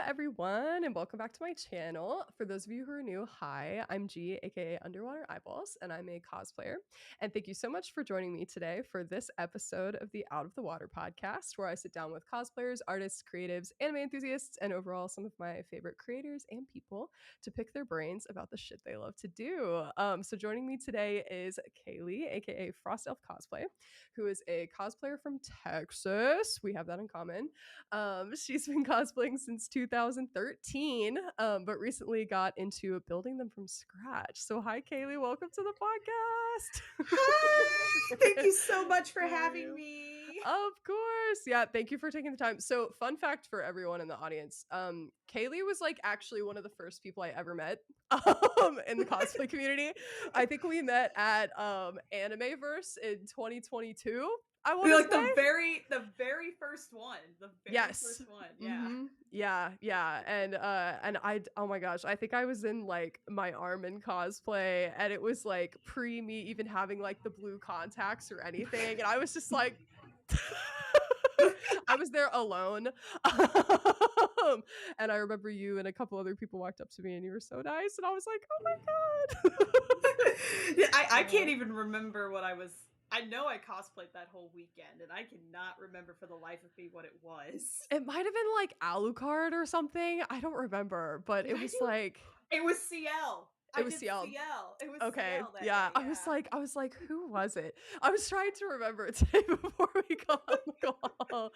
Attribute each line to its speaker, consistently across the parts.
Speaker 1: everyone, and welcome back to my channel. For those of you who are new, hi, I'm G, aka Underwater Eyeballs, and I'm a cosplayer. And thank you so much for joining me today for this episode of the Out of the Water podcast, where I sit down with cosplayers, artists, creatives, anime enthusiasts, and overall some of my favorite creators and people to pick their brains about the shit they love to do. So joining me today is Kailey, aka Frost Elf Cosplay, who is a cosplayer from Texas. We have that in common. She's been cosplaying since 2013, but recently got into building them from scratch. So, hi, Kailey. Welcome to the podcast.
Speaker 2: Hi! Thank you so much for
Speaker 1: How are
Speaker 2: having
Speaker 1: you?
Speaker 2: me.
Speaker 1: Of course. Yeah, thank you for taking the time. So, fun fact for everyone in the audience, Kailey was like actually one of the first people I ever met in the cosplay community. I think we met at Animeverse in 2022, I want to
Speaker 2: Like
Speaker 1: say.
Speaker 2: the very first one. The very
Speaker 1: Yes.
Speaker 2: first one. Yeah.
Speaker 1: Yeah. And I, oh my gosh, I think I was in like my Armin cosplay, and it was like pre me even having like the blue contacts or anything, and I was just like I was there alone. And I remember you and a couple other people walked up to me and you were so nice, and I was like, "Oh my god."
Speaker 2: Yeah, I
Speaker 1: Yeah.
Speaker 2: can't even remember what I was. I know I cosplayed that whole weekend, and I cannot remember for the life of me what it was.
Speaker 1: It might have been like Alucard or something. I don't remember, but
Speaker 2: Did
Speaker 1: it
Speaker 2: I
Speaker 1: was
Speaker 2: do?
Speaker 1: like
Speaker 2: It was CL.
Speaker 1: it
Speaker 2: I
Speaker 1: was
Speaker 2: did
Speaker 1: CL.
Speaker 2: CL. It was
Speaker 1: Okay,
Speaker 2: CL that
Speaker 1: yeah.
Speaker 2: day.
Speaker 1: I was like, who was it? I was trying to remember it today before we got on the call.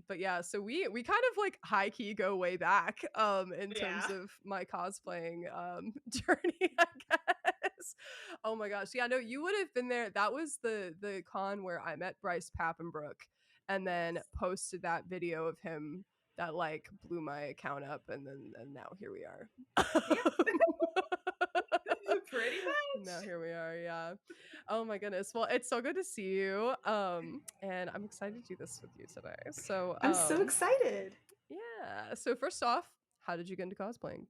Speaker 1: But yeah, so we kind of like high key go way back in terms
Speaker 2: Yeah.
Speaker 1: of my cosplaying journey, I guess. Oh my gosh. Yeah, no, you would have been there. That was the con where I met Bryce Pappenbrook and then
Speaker 2: Yes.
Speaker 1: posted that video of him that like blew my account up, and now here we are.
Speaker 2: Yep. Pretty
Speaker 1: Now
Speaker 2: much.
Speaker 1: here we are, yeah. Oh my goodness. Well, it's so good to see you. And I'm excited to do this with you today. So,
Speaker 2: I'm so excited.
Speaker 1: yeah. So first off, how did you get into cosplaying?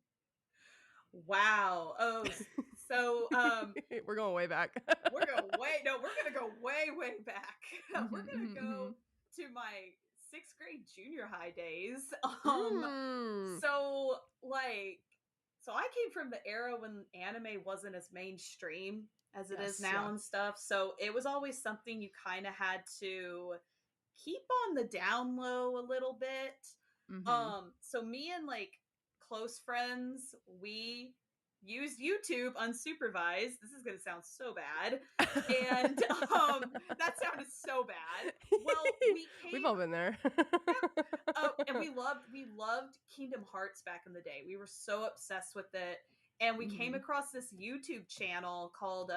Speaker 2: Wow. So
Speaker 1: We're going way back.
Speaker 2: we're gonna go way back. We're gonna go
Speaker 1: Mhm.
Speaker 2: to my sixth grade junior high days.
Speaker 1: Mm.
Speaker 2: So like so I came from the era when anime wasn't as mainstream as it is
Speaker 1: Yes,
Speaker 2: now
Speaker 1: yeah.
Speaker 2: and stuff. So it was always something you kind of had to keep on the down low a little bit.
Speaker 1: Mhm.
Speaker 2: So me and like close friends, we used YouTube unsupervised. This is gonna sound so bad. And that sounded so bad. Well, we
Speaker 1: We've
Speaker 2: came
Speaker 1: all been there.
Speaker 2: yep. And we loved Kingdom Hearts back in the day. We were so obsessed with it. And we came
Speaker 1: Mhm.
Speaker 2: across this YouTube channel called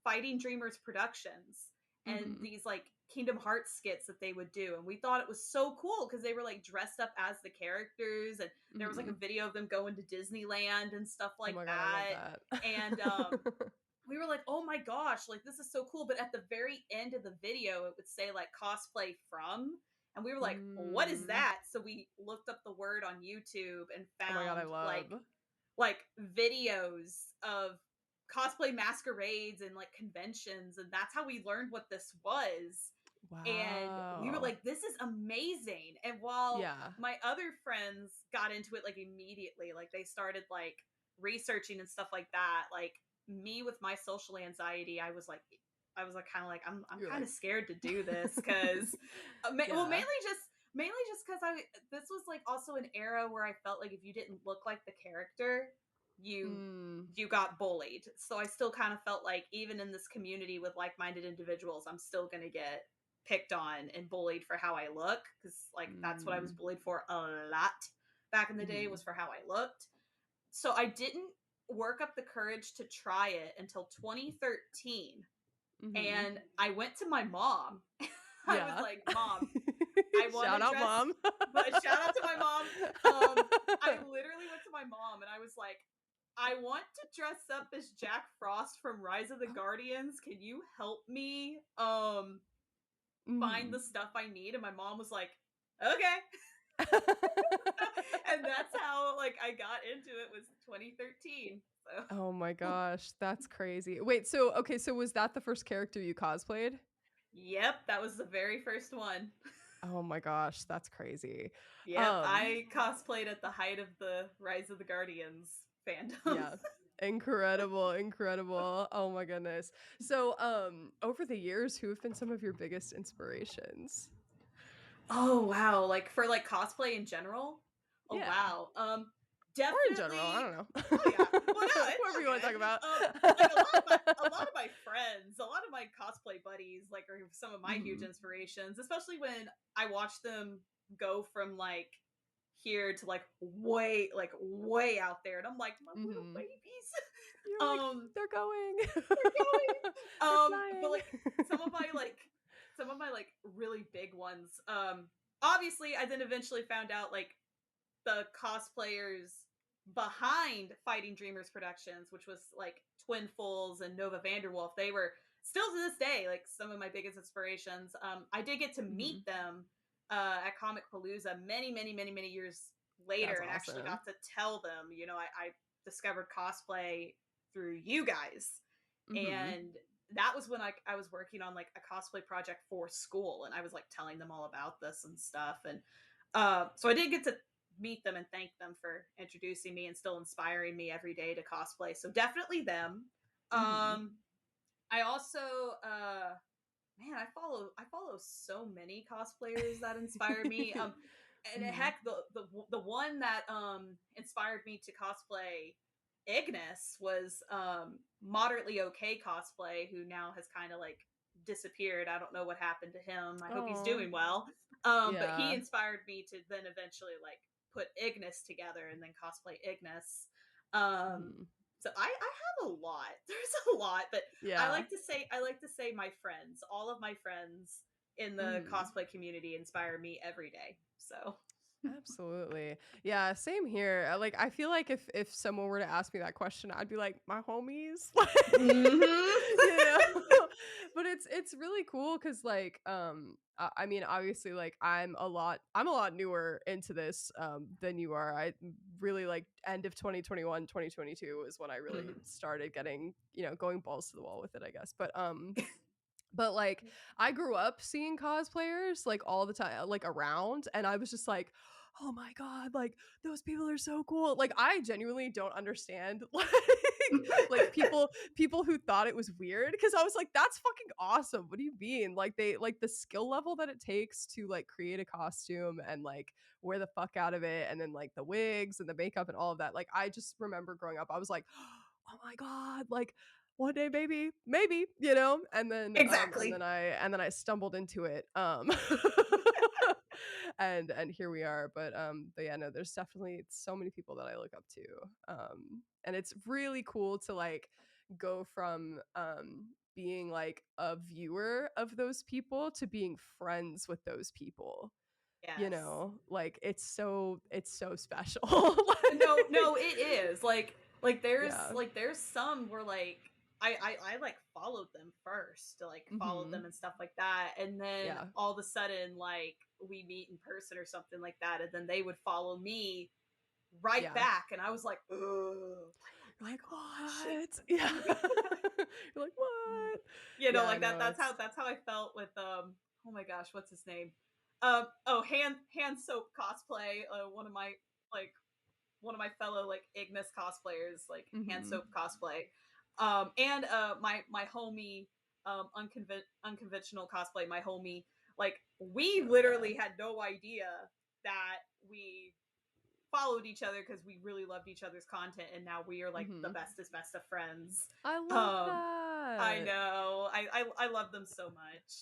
Speaker 2: Fighting Dreamers Productions, and
Speaker 1: Mhm.
Speaker 2: these like Kingdom Hearts skits that they would do. And we thought it was so cool because they were like dressed up as the characters, and there was like a
Speaker 1: Mhm.
Speaker 2: video of them going to Disneyland and stuff
Speaker 1: Oh
Speaker 2: like
Speaker 1: my god, I love
Speaker 2: that.
Speaker 1: that.
Speaker 2: And we were like, oh my gosh, like this is so cool. But at the very end of the video, it would say like cosplay from. And we were like, what is
Speaker 1: Mm.
Speaker 2: that? So we looked up the word on YouTube and
Speaker 1: Oh my god, I
Speaker 2: found
Speaker 1: love.
Speaker 2: like videos of cosplay masquerades and like conventions, and that's how we learned what this was. And we were
Speaker 1: Wow.
Speaker 2: like, this is amazing. And while
Speaker 1: Yeah.
Speaker 2: my other friends got into it like immediately, like they started like researching and stuff like that, like me with my social anxiety, I was like kind of like I'm
Speaker 1: You're
Speaker 2: kind
Speaker 1: like
Speaker 2: of scared to do this because well,
Speaker 1: yeah.
Speaker 2: mainly just because I this was like also an era where I felt like if you didn't look like the character, you
Speaker 1: Mm.
Speaker 2: you got bullied. So I still kind of felt like even in this community with like-minded individuals, I'm still gonna get picked on and bullied for how I look, because like that's what I was
Speaker 1: Mm.
Speaker 2: bullied for a lot back in the day,
Speaker 1: Mhm.
Speaker 2: was for how I looked. So I didn't work up the courage to try it until 2013,
Speaker 1: Mhm.
Speaker 2: and I went to my mom. I was
Speaker 1: Yeah.
Speaker 2: like, "Mom, I want to
Speaker 1: Shout out
Speaker 2: dress."
Speaker 1: mom.
Speaker 2: But shout out to my mom. I literally went to my mom and I was like, "I want to dress up as Jack Frost from Rise of the Guardians. Can you help me find
Speaker 1: Mhm.
Speaker 2: the stuff I need?" And my mom was like, "Okay." And that's how like I got into it, was 2013.
Speaker 1: Oh my
Speaker 2: So
Speaker 1: gosh, that's crazy. Wait, so okay, so was that the first character you cosplayed?
Speaker 2: yep, that was the very first one.
Speaker 1: Oh my gosh, that's crazy.
Speaker 2: Yep,
Speaker 1: Um,
Speaker 2: I cosplayed at the height of the Rise of the Guardians fandom.
Speaker 1: yeah. Incredible, incredible. Oh my goodness. So, over the years, who have been some of your biggest inspirations?
Speaker 2: Oh wow, like for like cosplay in general? Oh
Speaker 1: Yeah.
Speaker 2: wow.
Speaker 1: Or in general, I
Speaker 2: Definitely.
Speaker 1: don't know.
Speaker 2: Oh yeah. Well no, it's
Speaker 1: Whoever
Speaker 2: all
Speaker 1: you want to talk
Speaker 2: good.
Speaker 1: about.
Speaker 2: Like a lot of my friends, a lot of my cosplay buddies like are some of my huge
Speaker 1: Mhm.
Speaker 2: inspirations, especially when I watch them go from like here to like way out there and I'm like my little
Speaker 1: Mhm.
Speaker 2: babies.
Speaker 1: You're like,
Speaker 2: um
Speaker 1: they're going.
Speaker 2: they're going.
Speaker 1: They're
Speaker 2: But
Speaker 1: flying.
Speaker 2: like some of my like some of my like really big ones. Obviously I then eventually found out like the cosplayers behind Fighting Dreamers Productions, which was like Twin Fools and Nova Vanderwolf. They were still to this day like some of my biggest inspirations. I did get to
Speaker 1: Mhm.
Speaker 2: meet them at Comic Palooza many years
Speaker 1: That's
Speaker 2: later, and actually
Speaker 1: awesome.
Speaker 2: got to tell them, you know, I discovered cosplay through you guys,
Speaker 1: Mhm.
Speaker 2: and that was when I was working on like a cosplay project for school, and I was like telling them all about this and stuff, and so I did get to meet them and thank them for introducing me and still inspiring me every day to cosplay. So definitely them.
Speaker 1: Mhm.
Speaker 2: Um, I also man, I follow so many cosplayers that inspire me. And
Speaker 1: Mhm.
Speaker 2: heck, the one that inspired me to cosplay Ignis was moderately okay cosplay, who now has kind of like disappeared. I don't know what happened to him. I hope he's
Speaker 1: Oh,
Speaker 2: doing well. But he
Speaker 1: yeah.
Speaker 2: inspired me to then eventually like put Ignis together and then cosplay Ignis. Um,
Speaker 1: Mhm.
Speaker 2: so I have a lot. There's a lot, but
Speaker 1: Yeah.
Speaker 2: I like to say my friends, all of my friends in the
Speaker 1: Mhm.
Speaker 2: cosplay community inspire me every day. So
Speaker 1: Absolutely. Yeah, same here. Like I feel like if someone were to ask me that question, I'd be like, "My homies." Like,
Speaker 2: mm-hmm.
Speaker 1: you know. But it's really cool cuz like I mean obviously like I'm a lot newer into this than you are. I really like end of 2021, 2022 is when I really started getting, going balls to the wall with it, I guess. But like I grew up seeing cosplayers like all the time, like around, and I was just like, oh my god, like those people are so cool. Like I genuinely don't understand like people who thought it was weird because I was like, that's fucking awesome. What do you mean? Like they like the skill level that it takes to like create a costume and like wear the fuck out of it, and then like the wigs and the makeup and all of that. Like I just remember growing up, I was like, oh my god, like one day maybe, and
Speaker 2: Exactly.
Speaker 1: then I stumbled into it and here we are. But yeah, no, there's definitely so many people that I look up to. And it's really cool to like go from being like a viewer of those people to being friends with those people.
Speaker 2: Yes.
Speaker 1: Like it's so special.
Speaker 2: No,
Speaker 1: Like,
Speaker 2: no, it is. Like
Speaker 1: yeah.
Speaker 2: there's some where like I like followed them first to like follow them
Speaker 1: Mhm.
Speaker 2: and stuff like that. And then
Speaker 1: Yeah.
Speaker 2: all of a sudden like we meet in person or something like that, and then they would follow me right
Speaker 1: Yeah.
Speaker 2: back. And I was like, oh,
Speaker 1: You're like,
Speaker 2: shit.
Speaker 1: "What?" Yeah. You're like, "What?"
Speaker 2: You know,
Speaker 1: Yeah,
Speaker 2: like
Speaker 1: no,
Speaker 2: that's
Speaker 1: it's
Speaker 2: how I felt with oh my gosh, what's his name? Hand Soap cosplay, like one of my fellow like Ignis cosplayers, like Hand
Speaker 1: mhm.
Speaker 2: Soap cosplay. And my homie unconventional cosplay, my homie, like we
Speaker 1: Oh, yeah.
Speaker 2: literally had no idea that we followed each other because we really loved each other's content, and now we are like the
Speaker 1: Mhm.
Speaker 2: best of friends.
Speaker 1: I love
Speaker 2: um I
Speaker 1: that.
Speaker 2: know, I love them so much.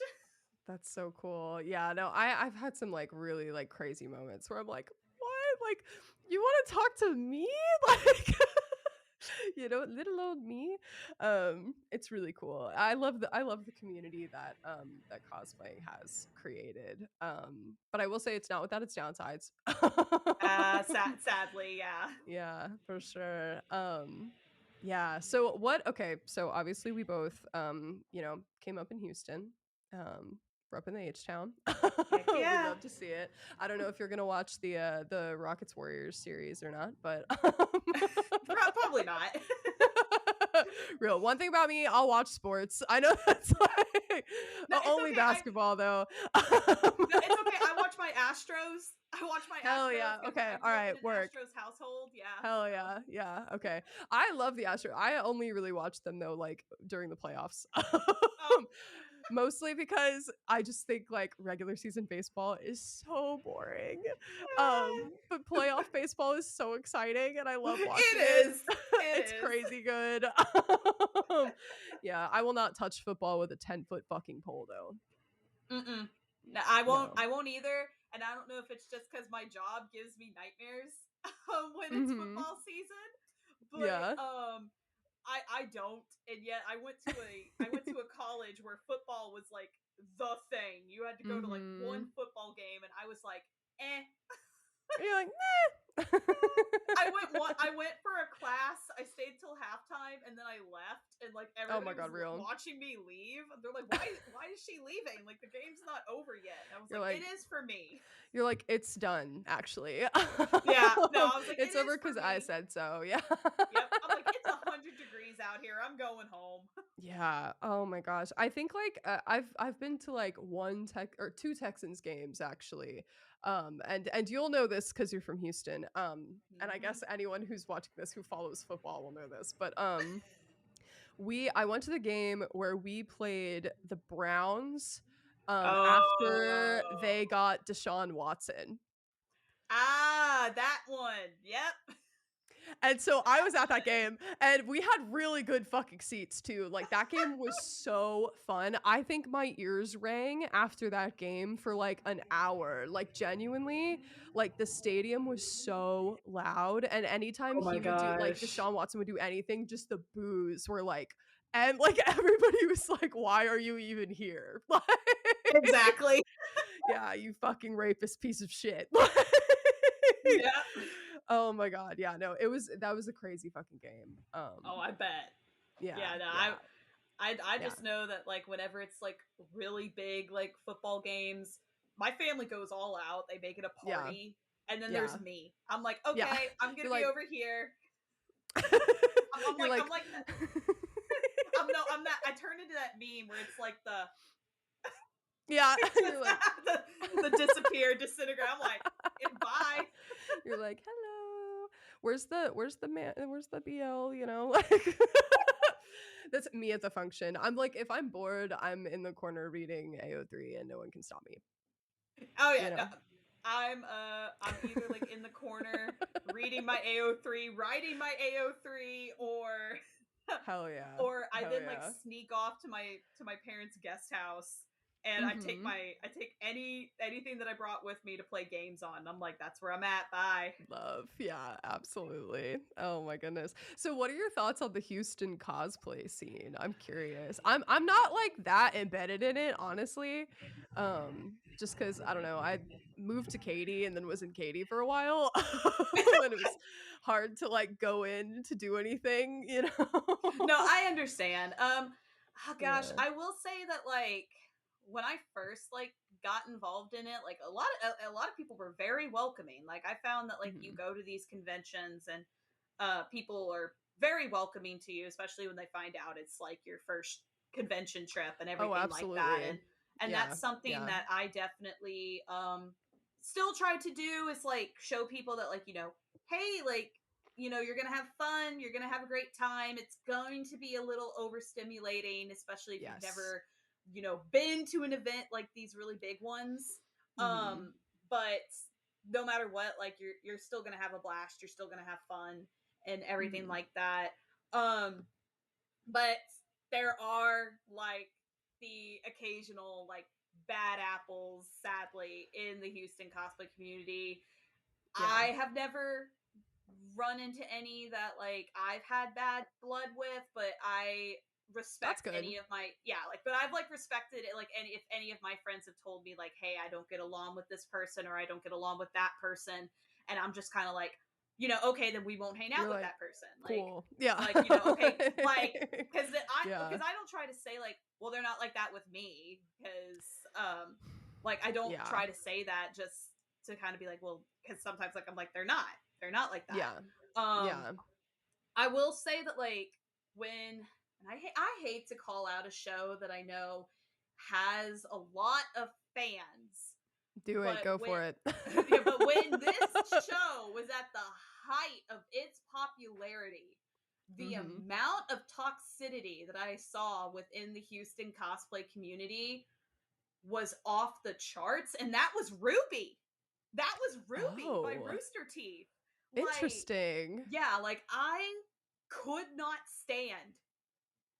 Speaker 1: That's so cool. Yeah, no, I've had some, like, really, like, crazy moments where I'm like, "What? Like, you wanna talk to me?" Like, little old me. It's really cool. I love the community that cosplaying has created. But I will say it's not without its downsides.
Speaker 2: Sadly, yeah.
Speaker 1: Yeah, for sure. Yeah. So what okay, so obviously we both came up in Houston. Grew up in the H Town.
Speaker 2: Heck
Speaker 1: We
Speaker 2: yeah.
Speaker 1: love to see it. I don't know if you're gonna watch the Rockets Warriors series or not, but
Speaker 2: Probably not.
Speaker 1: Real. One thing about me, I'll watch sports. I know that's like
Speaker 2: No, it's
Speaker 1: only
Speaker 2: okay.
Speaker 1: basketball though.
Speaker 2: No, it's okay. I watch my Astros. I watch my
Speaker 1: Hell
Speaker 2: Astros
Speaker 1: yeah.
Speaker 2: because
Speaker 1: Okay.
Speaker 2: I
Speaker 1: All
Speaker 2: grew up in
Speaker 1: right.
Speaker 2: an
Speaker 1: Work.
Speaker 2: Astros household. Yeah.
Speaker 1: Hell
Speaker 2: So.
Speaker 1: yeah. Yeah. Okay. I love the Astros. I only really watch them though, like during the playoffs.
Speaker 2: Oh.
Speaker 1: Mostly because I just think like regular season baseball is so boring. But playoff baseball is so exciting and I love watching it.
Speaker 2: It is. It
Speaker 1: It's
Speaker 2: is.
Speaker 1: crazy good. Yeah, I will not touch football with a 10-foot fucking pole though.
Speaker 2: Mm-mm. No, I won't.
Speaker 1: No.
Speaker 2: I won't either. And I don't know if it's just because my job gives me nightmares when it's
Speaker 1: Mhm.
Speaker 2: football season, but
Speaker 1: Yeah.
Speaker 2: I don't. And yet I went to a college where football was like the thing. You had to go to like one
Speaker 1: Mhm.
Speaker 2: football game, and I was like, eh.
Speaker 1: You're like, nah.
Speaker 2: I went for a class. I stayed till halftime and then I left and like
Speaker 1: Oh
Speaker 2: everybody
Speaker 1: my
Speaker 2: was
Speaker 1: god, real.
Speaker 2: watching me leave. They're like, why is she leaving? Like the game's not over yet." And I was
Speaker 1: You're
Speaker 2: like, "It
Speaker 1: like,
Speaker 2: is for me."
Speaker 1: it's done, actually.
Speaker 2: Yeah. No, I was like, "It
Speaker 1: It's
Speaker 2: is
Speaker 1: over
Speaker 2: for
Speaker 1: because I
Speaker 2: me."
Speaker 1: said so. Yeah.
Speaker 2: Yep. I'm like, "It's 100 degrees out here. I'm going home."
Speaker 1: Yeah. Oh my gosh. I think like I've been to like one tech or two Texans games actually. And you'll know this because you're from Houston. And I
Speaker 2: Mhm.
Speaker 1: guess anyone who's watching this who follows football will know this. But I went to the game where we played the Browns after they
Speaker 2: Oh.
Speaker 1: got Deshaun Watson.
Speaker 2: Ah, that one. Yep.
Speaker 1: And so I was at that game and we had really good fucking seats too. Like that game was so fun. I think my ears rang after that game for like an hour. Like genuinely, like the stadium was so loud and anytime
Speaker 2: Oh my
Speaker 1: he would do like
Speaker 2: gosh.
Speaker 1: Deshaun Watson would do anything, just the boos were like and like everybody was like, "Why are you even here?" Like,
Speaker 2: Exactly.
Speaker 1: yeah, you fucking rapist piece of shit. Like,
Speaker 2: Yep.
Speaker 1: oh my god, yeah, no, that was a crazy fucking game.
Speaker 2: Oh, I bet.
Speaker 1: Yeah,
Speaker 2: Yeah, no,
Speaker 1: yeah,
Speaker 2: I
Speaker 1: yeah,
Speaker 2: just know that like whenever it's like really big like football games, my family goes all out. They make it a
Speaker 1: yeah,
Speaker 2: party, and then there's
Speaker 1: yeah,
Speaker 2: me. I'm like,
Speaker 1: yeah.
Speaker 2: okay, I'm gonna
Speaker 1: You're
Speaker 2: be
Speaker 1: like,
Speaker 2: over here.
Speaker 1: you're
Speaker 2: I'm
Speaker 1: like,
Speaker 2: like, I'm no, I'm that. I turn into that meme where it's like the
Speaker 1: yeah,
Speaker 2: it's
Speaker 1: you're like,
Speaker 2: the disappear, disintegrate. I'm like, bye.
Speaker 1: you're like, hello. Where's the BL? You know, like. That's me at the function. I'm like, if I'm bored, I'm in the corner reading AO3 and no one can stop me.
Speaker 2: Oh yeah,
Speaker 1: You
Speaker 2: no,
Speaker 1: know.
Speaker 2: I'm either like in the corner reading my AO3, writing my AO3,
Speaker 1: Hell yeah.
Speaker 2: or I
Speaker 1: Hell
Speaker 2: then like
Speaker 1: yeah.
Speaker 2: sneak off to my parents' guest house and
Speaker 1: Mhm.
Speaker 2: I take anything that I brought with me to play games on. I'm like, that's where I'm at. Bye.
Speaker 1: Love. Yeah, absolutely. Oh my goodness. So what are your thoughts on the Houston cosplay scene? I'm curious. I'm not like that embedded in it, honestly. Just cuz I don't know, I moved to Katy and then was in Katy for a while. And it was hard to like go in to do anything, you
Speaker 2: No,
Speaker 1: know.
Speaker 2: I understand. Oh gosh,
Speaker 1: Yeah.
Speaker 2: I will say that like when I first like got involved in it, like a lot of people were very welcoming. Like I found that like you
Speaker 1: Mhm.
Speaker 2: go to these conventions and people are very welcoming to you, especially when they find out it's like your first convention trip and
Speaker 1: Oh,
Speaker 2: everything like that.
Speaker 1: absolutely.
Speaker 2: And
Speaker 1: Yeah.
Speaker 2: that's something
Speaker 1: Yeah.
Speaker 2: that I definitely still try to do is like show people that like, hey, like you're going to have fun, you're going to have a great time. It's going to be a little overstimulating, especially if you've
Speaker 1: Yes.
Speaker 2: never, been to an event like these really big ones.
Speaker 1: Mhm.
Speaker 2: But no matter what, like you're still going to have a blast, you're still going to have fun and everything
Speaker 1: Mhm.
Speaker 2: like that. Um but there are like the occasional like bad apples sadly in the Houston cosplay community.
Speaker 1: Yeah.
Speaker 2: I have never run into any that like I've had bad blood with, but I
Speaker 1: That's
Speaker 2: respect
Speaker 1: good.
Speaker 2: any of my but I've like respected it like any if any of my friends have told me like, hey, I don't get along with this person or I don't get along with that person, and I'm just kind of like, okay, then we won't hang out
Speaker 1: You're
Speaker 2: with
Speaker 1: like,
Speaker 2: that person.
Speaker 1: cool. Yeah.
Speaker 2: Okay, like
Speaker 1: Yeah.
Speaker 2: because I don't try to say like, well, they're not like that with me because like I don't
Speaker 1: Yeah.
Speaker 2: try to say that just to kind of be like, well, because sometimes like I'm like they're not like that.
Speaker 1: Yeah.
Speaker 2: Um,
Speaker 1: Yeah.
Speaker 2: I will say that like I hate to call out a show that I know has a lot of fans,
Speaker 1: Do it.
Speaker 2: but
Speaker 1: Go
Speaker 2: when
Speaker 1: for it.
Speaker 2: yeah, but when this show was at the height of its popularity, the
Speaker 1: Mm-hmm.
Speaker 2: amount of toxicity that I saw within the Houston cosplay community was off the charts, and that was Ruby. That was Ruby by
Speaker 1: Oh,
Speaker 2: Rooster Teeth. Like,
Speaker 1: interesting.
Speaker 2: yeah, like could not stand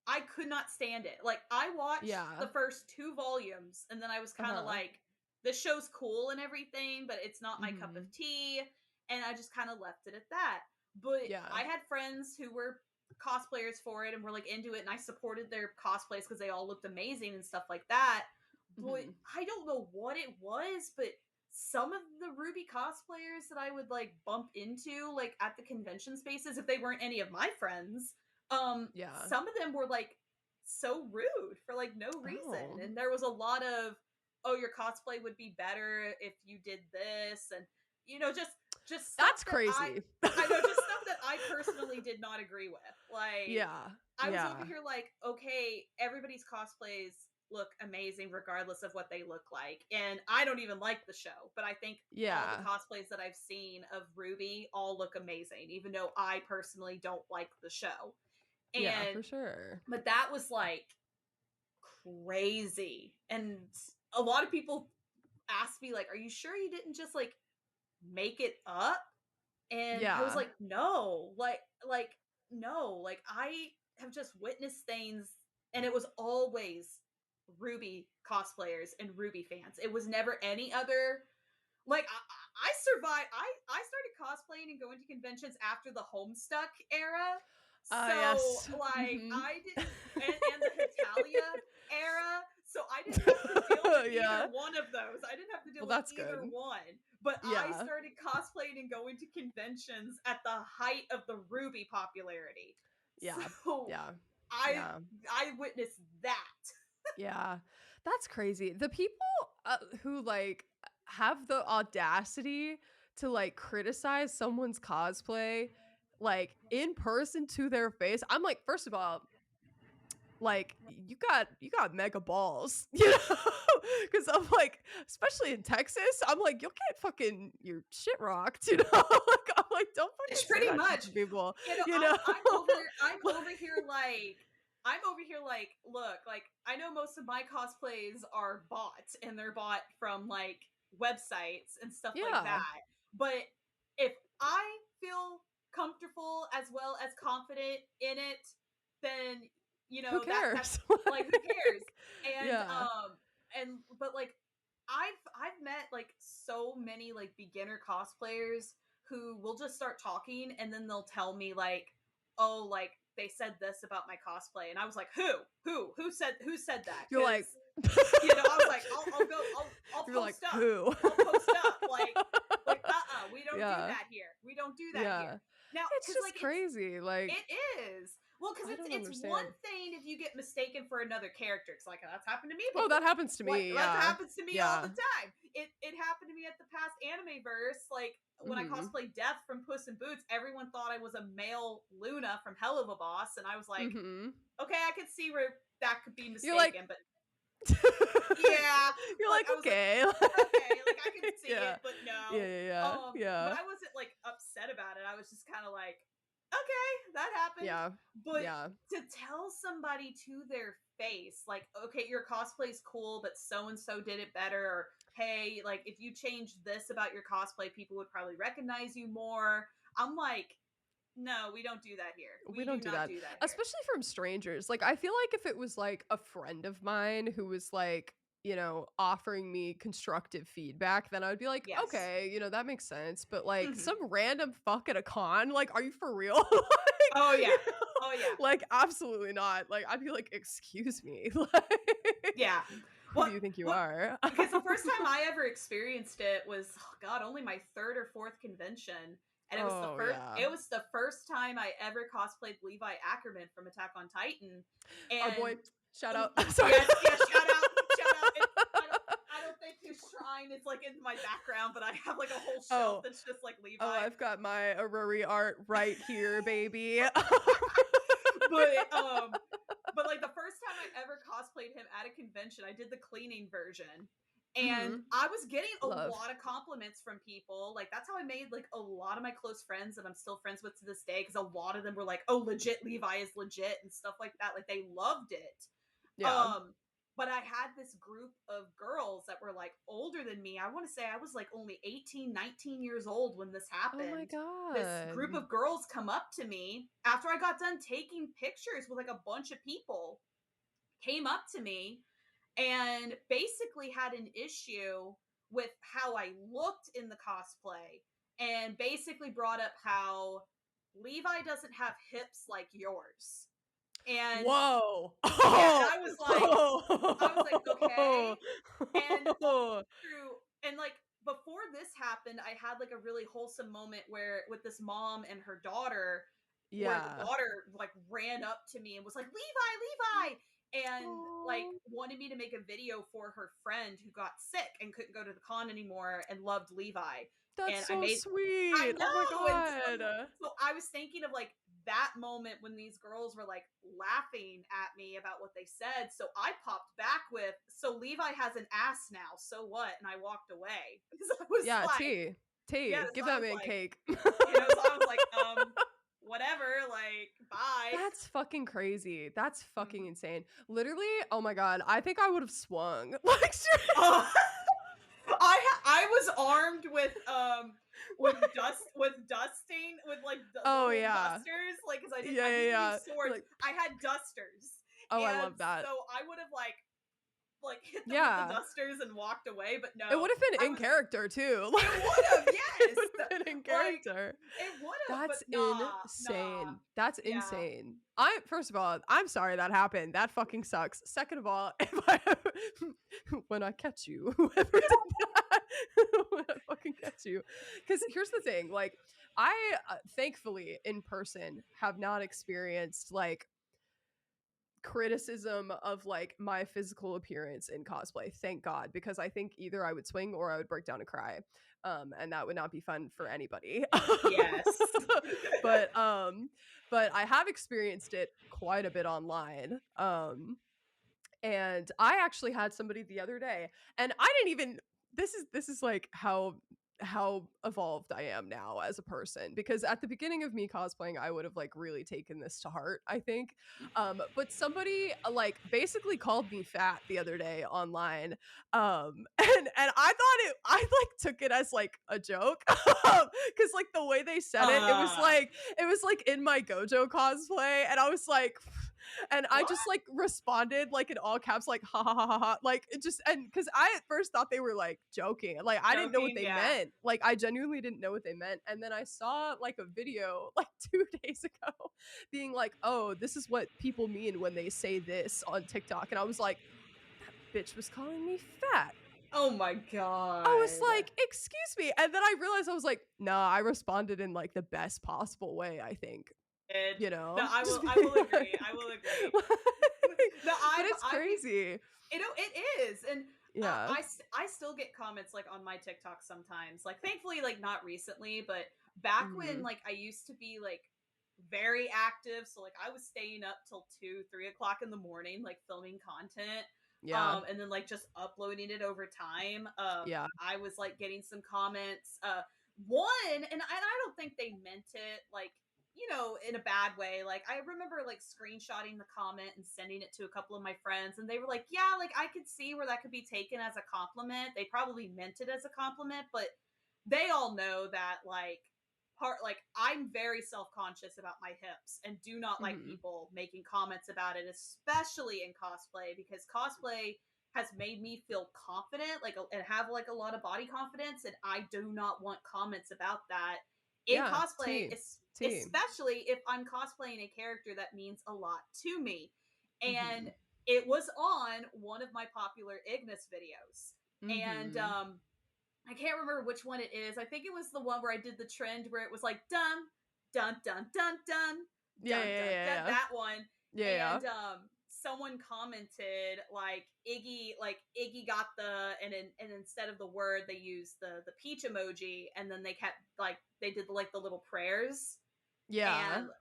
Speaker 2: I could not stand it. Like, I watched
Speaker 1: Yeah.
Speaker 2: the first 2 volumes, and then I was kinda
Speaker 1: Uh-huh.
Speaker 2: like, "This show's cool and everything, but it's not my cup
Speaker 1: Mm-hmm.
Speaker 2: of tea," and I just kinda left it at that. But
Speaker 1: Yeah.
Speaker 2: I had friends who were cosplayers for it and were, like, into it, and I supported their cosplays because they all looked amazing and stuff like that. But
Speaker 1: Mm-hmm.
Speaker 2: I don't know what it was, but some of the Ruby cosplayers that I would, like, bump into, like, at the convention spaces, if they weren't any of my friends,
Speaker 1: Yeah.
Speaker 2: some of them were like so rude for like no reason.
Speaker 1: Oh,
Speaker 2: And there was a lot of, oh, your cosplay would be better if you did this, and just stuff
Speaker 1: that's
Speaker 2: that I
Speaker 1: crazy.
Speaker 2: I know just stuff that I personally did not agree with. Like,
Speaker 1: Yeah.
Speaker 2: I was over
Speaker 1: Yeah.
Speaker 2: here like, okay, everybody's cosplays look amazing regardless of what they look like. And I don't even like the show, but I think all the
Speaker 1: Yeah.
Speaker 2: cosplays that I've seen of Ruby all look amazing, even though I personally don't like the show.
Speaker 1: Yeah,
Speaker 2: And
Speaker 1: for sure.
Speaker 2: but that was like crazy. And a lot of people asked me like, "Are you sure you didn't just like make it up?" And I was
Speaker 1: Yeah.
Speaker 2: like, "No. Like no. Like I have just witnessed things, and it was always Ruby cosplayers and Ruby fans. It was never any other. Like I survived. I started cosplaying and going to conventions after the Homestuck era.
Speaker 1: Ah,
Speaker 2: So
Speaker 1: yes.
Speaker 2: like
Speaker 1: Mm-hmm.
Speaker 2: I didn't, and the Hitalia era. So I didn't have to deal with
Speaker 1: Yeah.
Speaker 2: either one of those. I didn't have to deal
Speaker 1: Well,
Speaker 2: with
Speaker 1: that's
Speaker 2: either
Speaker 1: good.
Speaker 2: one. But I
Speaker 1: Yeah.
Speaker 2: started cosplaying and going to conventions at the height of the Ruby popularity.
Speaker 1: Yeah.
Speaker 2: So
Speaker 1: Yeah.
Speaker 2: I
Speaker 1: Yeah.
Speaker 2: I witnessed that.
Speaker 1: Yeah. That's crazy. The people who like have the audacity to like criticize someone's cosplay like in person to their face. I'm like, first of all, like you got mega balls, you know? Because I'm like, especially in Texas, I'm like, you'll get fucking your shit rocked, you know? Like, I'm like, don't
Speaker 2: It's
Speaker 1: fucking say
Speaker 2: pretty
Speaker 1: that shit
Speaker 2: much.
Speaker 1: to people,
Speaker 2: You know,
Speaker 1: you
Speaker 2: I'm
Speaker 1: know?
Speaker 2: I'm over I'm
Speaker 1: Like,
Speaker 2: over here like I'm over here like, look, like I know most of my cosplays are bought and they're bought from like websites and stuff like
Speaker 1: yeah,
Speaker 2: that. But if I feel comfortable as well as confident in it, then
Speaker 1: who
Speaker 2: that's
Speaker 1: cares?
Speaker 2: like who cares? And
Speaker 1: Yeah.
Speaker 2: but like I've met like so many like beginner cosplayers who will just start talking, and then they'll tell me like, oh, like they said this about my cosplay, and I was like, who said that?
Speaker 1: You're like,
Speaker 2: Because I was like, I'll go, I'll
Speaker 1: you're like,
Speaker 2: post up,
Speaker 1: who?
Speaker 2: I'll post up, like we don't do
Speaker 1: Yeah.
Speaker 2: that here, we don't do that here.
Speaker 1: Yeah.
Speaker 2: Now,
Speaker 1: It's
Speaker 2: because
Speaker 1: just
Speaker 2: like
Speaker 1: crazy. Like,
Speaker 2: it is. Well, because
Speaker 1: I don't
Speaker 2: it's one
Speaker 1: understand.
Speaker 2: thing if you get mistaken for another character. It's like that's happened to me
Speaker 1: Oh, that
Speaker 2: before.
Speaker 1: happens to
Speaker 2: Like
Speaker 1: me.
Speaker 2: that
Speaker 1: Yeah.
Speaker 2: happens to me all
Speaker 1: Yeah.
Speaker 2: the time. It happened to me at the past anime verse. Like when I
Speaker 1: Mhm.
Speaker 2: cosplayed Death from Puss in Boots, everyone thought I was a male Luna from Hell of a Boss, and I was like,
Speaker 1: Mhm.
Speaker 2: okay, I could see where that could be
Speaker 1: You're like
Speaker 2: mistaken, but yeah,
Speaker 1: you're
Speaker 2: like
Speaker 1: like,
Speaker 2: I was like,
Speaker 1: okay.
Speaker 2: okay, like I can see
Speaker 1: Yeah.
Speaker 2: it, but
Speaker 1: Yeah,
Speaker 2: no.
Speaker 1: yeah, yeah.
Speaker 2: But
Speaker 1: Yeah.
Speaker 2: I wasn't like upset about it. I was just kind of like, okay, that happened.
Speaker 1: Yeah.
Speaker 2: But
Speaker 1: Yeah.
Speaker 2: to tell somebody to their face, like, okay, your cosplay's cool, but so and so did it better, or hey, like if you change this about your cosplay, people would probably recognize you more. I'm like, no, we don't do that here.
Speaker 1: We
Speaker 2: We do
Speaker 1: don't do
Speaker 2: not
Speaker 1: that,
Speaker 2: do that here.
Speaker 1: especially from strangers. Like, I feel like if it was like a friend of mine who was like, offering me constructive feedback, then I would be like,
Speaker 2: Yes.
Speaker 1: okay, that makes sense. But like
Speaker 2: Hmm.
Speaker 1: some random fuck at a con, like, are you for real? Like,
Speaker 2: Oh yeah. Oh yeah.
Speaker 1: like, absolutely not. Like, I'd be like, excuse me. Like,
Speaker 2: Yeah.
Speaker 1: who
Speaker 2: What
Speaker 1: do you think you
Speaker 2: what
Speaker 1: are?
Speaker 2: because the first time I ever experienced it was, oh god, only my third or fourth convention, and
Speaker 1: Oh yeah.
Speaker 2: it was the first time I ever cosplayed Levi Ackerman from Attack on Titan.
Speaker 1: Our boy,
Speaker 2: And
Speaker 1: shout out. Sorry.
Speaker 2: yes, yes, shout out. I don't think his shrine is like in my background, but I have like a whole shelf
Speaker 1: Oh,
Speaker 2: that's just like
Speaker 1: oh,
Speaker 2: Levi.
Speaker 1: I've got my Aruri art right here, baby.
Speaker 2: but but like the first time I ever cosplayed him at a convention, I did the cleaning version. And
Speaker 1: Mhm.
Speaker 2: I was getting a
Speaker 1: Love.
Speaker 2: lot of compliments from people. Like that's how I made like a lot of my close friends that I'm still friends with to this day, because a lot of them were like, "Oh, legit, Levi is legit," and stuff like that. Like they loved it.
Speaker 1: Yeah.
Speaker 2: Um, but I had this group of girls that were like older than me. I want to say I was like only 18, 19 years old when this
Speaker 1: Oh my
Speaker 2: happened. This group
Speaker 1: god.
Speaker 2: of girls come up to me after I got done taking pictures with like a bunch of people, came up to me and basically had an issue with how I looked in the cosplay, and basically brought up how Levi doesn't have hips like yours. And
Speaker 1: Whoa.
Speaker 2: yeah, and
Speaker 1: Oh.
Speaker 2: I was like, okay. And all
Speaker 1: Oh.
Speaker 2: through, and like before this happened, I had like a really wholesome moment where with this mom and her daughter, where the
Speaker 1: Yeah.
Speaker 2: daughter like ran up to me and was like, Levi, Levi, and like
Speaker 1: Oh,
Speaker 2: wanted me to make a video for her friend who got sick and couldn't go to the con anymore and loved Levi.
Speaker 1: that's
Speaker 2: And I
Speaker 1: so
Speaker 2: made, I
Speaker 1: sweet. Oh my
Speaker 2: know. And
Speaker 1: god.
Speaker 2: so I was thinking of like that moment when these girls were like laughing at me about what they said. So I popped back with, "So Levi has an ass now. So what?" And I walked away because I was
Speaker 1: Yeah,
Speaker 2: like,
Speaker 1: T.
Speaker 2: yeah.
Speaker 1: T.
Speaker 2: So
Speaker 1: Give
Speaker 2: I
Speaker 1: that
Speaker 2: was
Speaker 1: man
Speaker 2: like,
Speaker 1: cake.
Speaker 2: so I was like, whatever, like, bye.
Speaker 1: That's fucking crazy. That's fucking
Speaker 2: Mhm.
Speaker 1: insane. Literally, oh my god, I think I would have swung. Like,
Speaker 2: Oh, I was armed with dusting with like the
Speaker 1: oh
Speaker 2: little
Speaker 1: yeah.
Speaker 2: dusters, like because
Speaker 1: Yeah,
Speaker 2: I
Speaker 1: yeah,
Speaker 2: didn't
Speaker 1: yeah.
Speaker 2: use swords.
Speaker 1: Like,
Speaker 2: I had dusters,
Speaker 1: oh, I
Speaker 2: and
Speaker 1: love that.
Speaker 2: so I would have like hit them with the
Speaker 1: Yeah.
Speaker 2: dusters and walked away. But
Speaker 1: It
Speaker 2: no,
Speaker 1: would have been
Speaker 2: I
Speaker 1: in
Speaker 2: was.
Speaker 1: character too.
Speaker 2: It
Speaker 1: Like,
Speaker 2: would have,
Speaker 1: it
Speaker 2: yes,
Speaker 1: would have been in
Speaker 2: like
Speaker 1: character.
Speaker 2: it would have, but
Speaker 1: That's
Speaker 2: nah, nah,
Speaker 1: insane. That's
Speaker 2: yeah.
Speaker 1: insane. I First of all, I'm sorry that happened. That fucking sucks. Second of all, if I when I catch you, whoever did that, when I fucking catch you, because here's the thing, like I thankfully in person have not experienced like criticism of like my physical appearance in cosplay, thank god, because I think either I would swing or I would break down and cry, and that would not be fun for anybody.
Speaker 2: Yes.
Speaker 1: but but I have experienced it quite a bit online, and I actually had somebody the other day, and I didn't even, this is like how evolved I am now as a person, because at the beginning of me cosplaying I would have like really taken this to heart, I think. But somebody like basically called me fat the other day online. And I like took it as like a joke. Cuz like the way they said it,
Speaker 2: uh,
Speaker 1: it was like in my Gojo cosplay, and I was like and I
Speaker 2: what?
Speaker 1: just like responded like in all caps, like ha ha ha ha ha, like it just, and because I at first thought they were like joking, like I didn't know what
Speaker 2: Joking,
Speaker 1: they
Speaker 2: yeah.
Speaker 1: meant, like I genuinely didn't know what they meant, and then I saw like a video like 2 days ago being like, oh, this is what people mean when they say this on TikTok, and I was like, that bitch was calling me fat.
Speaker 2: Oh my
Speaker 1: I was
Speaker 2: god.
Speaker 1: like, excuse me, and then I realized I was like, nah, I responded in like the best possible way, I think,
Speaker 2: It,
Speaker 1: you
Speaker 2: no,
Speaker 1: know,
Speaker 2: I will
Speaker 1: just
Speaker 2: I
Speaker 1: being
Speaker 2: will
Speaker 1: like,
Speaker 2: agree. I will agree. No,
Speaker 1: but it's
Speaker 2: I've
Speaker 1: crazy.
Speaker 2: you know it is, and
Speaker 1: Yeah.
Speaker 2: I still get comments like on my TikTok sometimes. Like thankfully, like not recently, but back when
Speaker 1: Mhm.
Speaker 2: like I used to be like very active, so like I was staying up till 2, 3 o'clock in the morning, like filming content,
Speaker 1: Yeah.
Speaker 2: and then like just uploading it over time.
Speaker 1: Yeah.
Speaker 2: I was like getting some comments. One, and I don't think they meant it like in a bad way. Like I remember like screenshotting the comment and sending it to a couple of my friends, and they were like, "Yeah, like I could see where that could be taken as a compliment." They probably meant it as a compliment, but they all know that like I'm very self-conscious about my hips and do not like
Speaker 1: Mhm.
Speaker 2: people making comments about it, especially in cosplay, because cosplay has made me feel confident, like and have like a lot of body confidence, and I do not want comments about that in
Speaker 1: Yeah.
Speaker 2: cosplay,
Speaker 1: T. T.
Speaker 2: especially if I'm cosplaying a character that means a lot to me. And
Speaker 1: Mhm.
Speaker 2: it was on one of my popular Ignis videos. And
Speaker 1: Mhm.
Speaker 2: I can't remember which one it is. I think it was the one where I did the trend where it was like dun dun dun dun dun
Speaker 1: Yeah,
Speaker 2: dun
Speaker 1: yeah,
Speaker 2: dun
Speaker 1: yeah,
Speaker 2: dun,
Speaker 1: yeah.
Speaker 2: that one.
Speaker 1: Yeah, yeah.
Speaker 2: And someone commented like Iggy got the, and instead of the word they used the peach emoji, and then they kept like they did like the little prayers,
Speaker 1: Yeah.
Speaker 2: and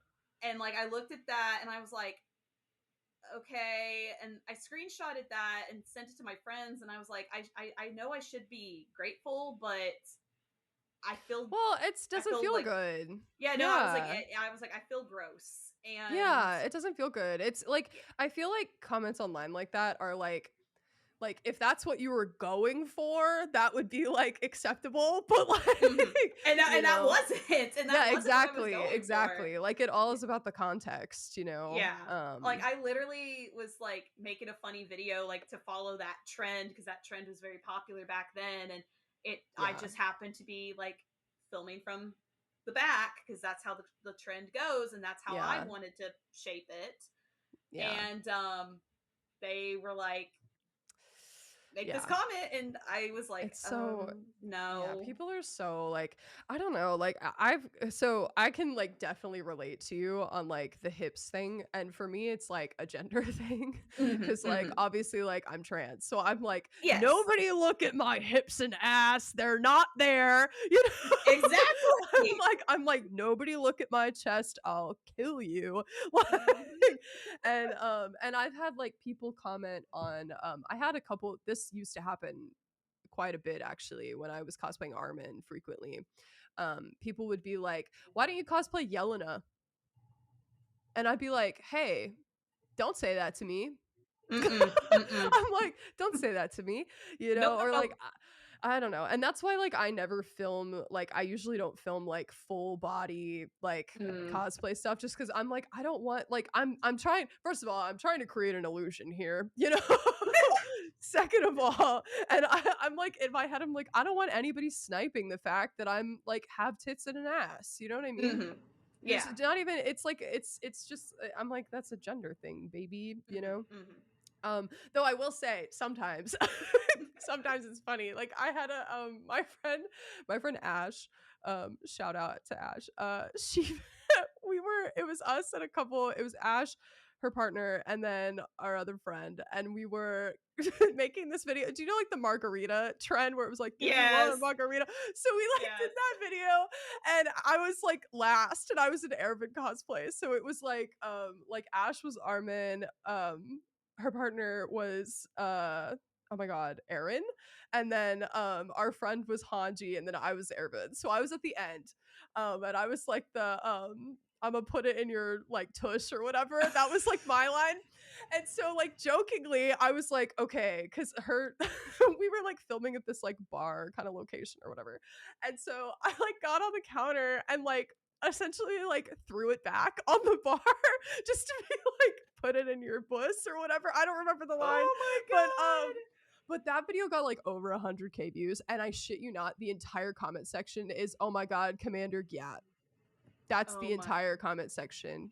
Speaker 2: And like I looked at that and I was like, okay, and I screenshotted that and sent it to my friends, and I was like, I know I should be grateful, but I feel
Speaker 1: Well, it
Speaker 2: I
Speaker 1: doesn't
Speaker 2: feel
Speaker 1: feel
Speaker 2: like
Speaker 1: good.
Speaker 2: yeah, no,
Speaker 1: Yeah.
Speaker 2: I was like I feel gross, and
Speaker 1: Yeah, it doesn't feel good. It's like
Speaker 2: yeah,
Speaker 1: I feel like comments online like that are like if that's what you were going for, that would be like acceptable, but like,
Speaker 2: mhm.
Speaker 1: you
Speaker 2: And that
Speaker 1: know.
Speaker 2: wasn't, and that
Speaker 1: Yeah,
Speaker 2: wasn't what I was
Speaker 1: exactly.
Speaker 2: going for.
Speaker 1: Exactly. Like it all is about the context, you know.
Speaker 2: Yeah. Like I literally was like making a funny video like to follow that trend because that trend was very popular back then, and it I
Speaker 1: Yeah.
Speaker 2: just happened to be like filming from the back because that's how the trend goes and that's how I
Speaker 1: Yeah.
Speaker 2: wanted to shape it.
Speaker 1: Yeah.
Speaker 2: And they were like make this
Speaker 1: Yeah.
Speaker 2: comment and I was like
Speaker 1: It's so yeah,
Speaker 2: no.
Speaker 1: people are so like I don't know, like so I can like definitely relate to you on like the hips thing, and for me it's like a gender thing
Speaker 2: Mhm,
Speaker 1: cuz like
Speaker 2: mhm.
Speaker 1: obviously like I'm trans. So I'm like
Speaker 2: Yes.
Speaker 1: nobody look at my hips and ass. They're not there. You know?
Speaker 2: Exactly.
Speaker 1: I'm like nobody look at my chest. I'll kill you. Like
Speaker 2: Mhm.
Speaker 1: and I've had like people comment on I had a couple this used to happen quite a bit actually when I was cosplaying Armin frequently. People would be like, "Why don't you cosplay Yelena?" And I'd be like, "Hey, don't say that to me."
Speaker 2: Mm-mm, mm-mm.
Speaker 1: I'm like, "Don't say that to me," you
Speaker 2: Nope,
Speaker 1: know,
Speaker 2: nope,
Speaker 1: or like
Speaker 2: nope.
Speaker 1: I don't know. And that's why like I never film like I usually don't film like full body like
Speaker 2: Mm.
Speaker 1: cosplay stuff just cuz I'm like I don't want like I'm trying first of all, I'm trying to create an illusion here, you know? Second of all, and I'm like in my head I'm like I don't want anybody sniping the fact that I'm like have tits and an ass, you know what I mean?
Speaker 2: Mhm.
Speaker 1: There's
Speaker 2: Yeah.
Speaker 1: not even it's like it's just I'm like that's a gender thing, baby, you
Speaker 2: Mhm,
Speaker 1: know?
Speaker 2: mhm.
Speaker 1: Though I will say sometimes sometimes it's funny. Like I had a my friend Ash, shout out to Ash. She we were it was us and a couple, it was Ash, her partner, and then our other friend, and we were making this video. Do you know like the margarita trend where it was like give me one
Speaker 2: Yes.
Speaker 1: margarita? So we like did
Speaker 2: Yes.
Speaker 1: that video and I was like last and I was in Arabic cosplay. So it was like Ash was Armin, her partner was oh my god, Aaron, and then our friend was Hanji, and then I was Ervin. So I was at the end, and I was like the I'm gonna put it in your like tush or whatever. That was like my line. And so like jokingly, I was like, okay, because her we were like filming at this like bar kind of location or whatever. And so I like got on the counter and like essentially like threw it back on the bar just to be like put it in your puss or whatever. I don't remember the line,
Speaker 2: Oh my
Speaker 1: but
Speaker 2: god.
Speaker 1: that video got like over 100K views, and I shit you not, the entire comment section is oh my god, Commander Gyat. That's
Speaker 2: Oh
Speaker 1: the
Speaker 2: my.
Speaker 1: entire comment section.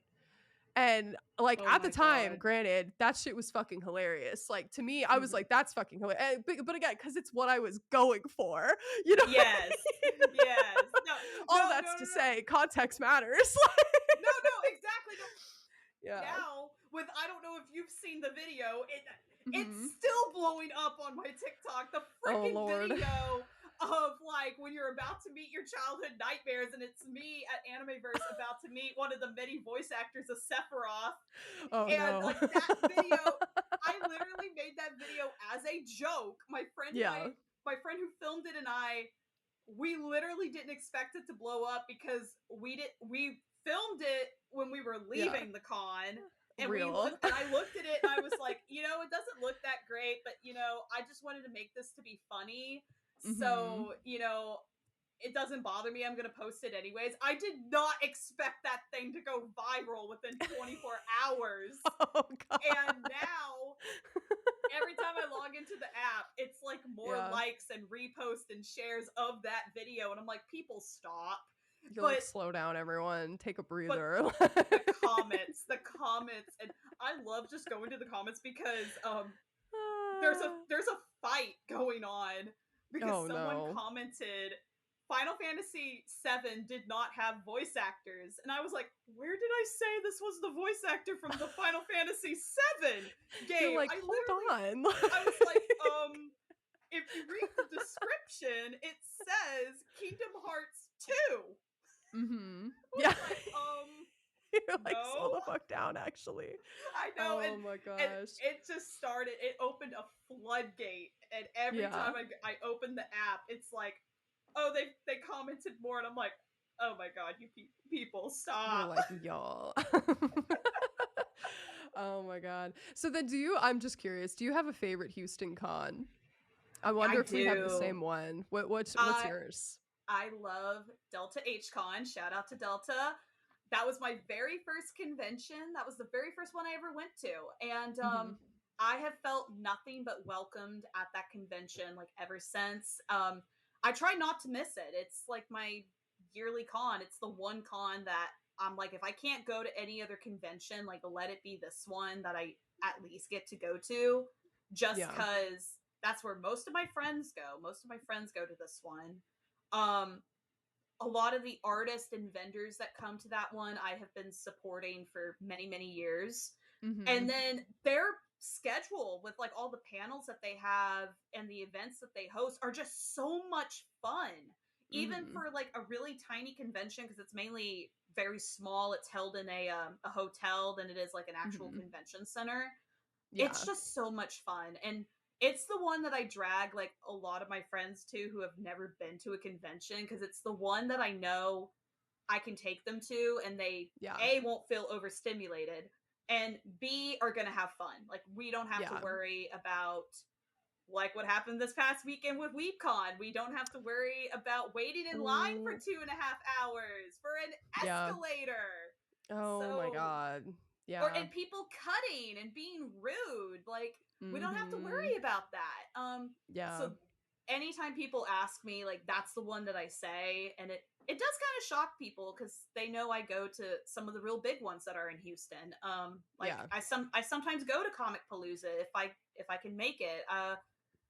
Speaker 1: And like
Speaker 2: Oh
Speaker 1: at the
Speaker 2: my
Speaker 1: time,
Speaker 2: god.
Speaker 1: granted, that shit was fucking hilarious. Like to me, I was
Speaker 2: Mhm.
Speaker 1: like, that's fucking hilarious. But again, because it's what I was going for, you know what I
Speaker 2: Yes.
Speaker 1: mean?
Speaker 2: Yes. No.
Speaker 1: All
Speaker 2: No. No.
Speaker 1: that's
Speaker 2: No.
Speaker 1: to
Speaker 2: No.
Speaker 1: say, context matters.
Speaker 2: No. No. Exactly. No.
Speaker 1: Yeah.
Speaker 2: Now, with I don't know if you've seen the video, it's
Speaker 1: Hmm.
Speaker 2: still blowing up on my TikTok. The
Speaker 1: Oh
Speaker 2: freaking
Speaker 1: Lord.
Speaker 2: video of like when you're about to meet your childhood nightmares, and it's me at Animeverse about to meet one of the many voice actors of Sephiroth,
Speaker 1: Oh
Speaker 2: and
Speaker 1: no.
Speaker 2: like that video, I literally made that video as a joke.
Speaker 1: Yeah.
Speaker 2: My friend who filmed it, and we literally didn't expect it to blow up because we filmed it when we were
Speaker 1: Yeah.
Speaker 2: leaving the con, and
Speaker 1: Real.
Speaker 2: I looked at it and I was like, it doesn't look that great, but I just wanted to make this to be funny.
Speaker 1: Hmm.
Speaker 2: So, it doesn't bother me. I'm going to post it anyways. I did not expect that thing to go viral within 24 hours.
Speaker 1: Oh god.
Speaker 2: And now every time I log into the app, it's like more
Speaker 1: Yeah.
Speaker 2: likes and reposts and shares of that video, and I'm like, people stop.
Speaker 1: You're like,
Speaker 2: But
Speaker 1: slow down, everyone. Take a
Speaker 2: but
Speaker 1: breather.
Speaker 2: the comments, and I love just going to the comments because
Speaker 1: Ah.
Speaker 2: there's a fight going on because
Speaker 1: Oh
Speaker 2: someone
Speaker 1: no.
Speaker 2: commented Final Fantasy VII did not have voice actors, and I was like, where did I say this was the voice actor from the Final Fantasy VII
Speaker 1: You're
Speaker 2: game?
Speaker 1: like, hold on.
Speaker 2: I was like, if you read the description, it says Kingdom Hearts 2.
Speaker 1: Mm-hmm.
Speaker 2: I was
Speaker 1: Yeah.
Speaker 2: like,
Speaker 1: You're like,
Speaker 2: no.
Speaker 1: fuck down, actually.
Speaker 2: I know,
Speaker 1: Oh my
Speaker 2: and
Speaker 1: gosh.
Speaker 2: it just started. It opened a floodgate, and every
Speaker 1: Yeah.
Speaker 2: time I open the app, it's like, oh, they commented more, and I'm like, oh my god, you people,
Speaker 1: You're
Speaker 2: stop.
Speaker 1: like, y'all. Oh my god. So then I'm just curious, do you have a favorite Houston con? I
Speaker 2: I
Speaker 1: wonder if we have the
Speaker 2: do.
Speaker 1: same one. What's
Speaker 2: I
Speaker 1: yours?
Speaker 2: I love Delta HCon. Shout out to Delta. That was my very first convention. That was the very first one I ever went to. And
Speaker 1: Mhm.
Speaker 2: I have felt nothing but welcomed at that convention like ever since. I try not to miss it. It's like my yearly con. It's the one con that I'm like, if I can't go to any other convention, like let it be this one that I at least get to go to, just
Speaker 1: Yeah.
Speaker 2: because that's where most of my friends go. Most of my friends go to this one. Um, a lot of the artists and vendors that come to that one I have been supporting for many, many years. And
Speaker 1: Mhm.
Speaker 2: then their schedule with like all the panels that they have and the events that they host are just so much fun. Even
Speaker 1: Mhm.
Speaker 2: for like a really tiny convention, because it's mainly very small, it's held in a hotel than it is like an actual
Speaker 1: Mhm.
Speaker 2: convention center. It's
Speaker 1: Yeah.
Speaker 2: just so much fun. And it's the one that I drag like a lot of my friends to who have never been to a convention, because it's the one that I know I can take them to, and they
Speaker 1: Yeah.
Speaker 2: A, won't feel overstimulated, and B, are going to have fun. Like we don't have to
Speaker 1: Yeah.
Speaker 2: worry about like what happened this past weekend with WeebCon. We don't have to worry about waiting in line for
Speaker 1: Ooh.
Speaker 2: 2.5 hours for an
Speaker 1: Yeah.
Speaker 2: escalator.
Speaker 1: Oh my
Speaker 2: So
Speaker 1: god.
Speaker 2: or
Speaker 1: Yeah.
Speaker 2: and people cutting and being rude, like we don't have to
Speaker 1: Mhm.
Speaker 2: worry about that.
Speaker 1: Yeah.
Speaker 2: So anytime people ask me, like that's the one that I say, and it does kind of shock people because they know I go to some of the real big ones that are in Houston. Like
Speaker 1: Yeah.
Speaker 2: I sometimes go to Comic Palooza if I can make it.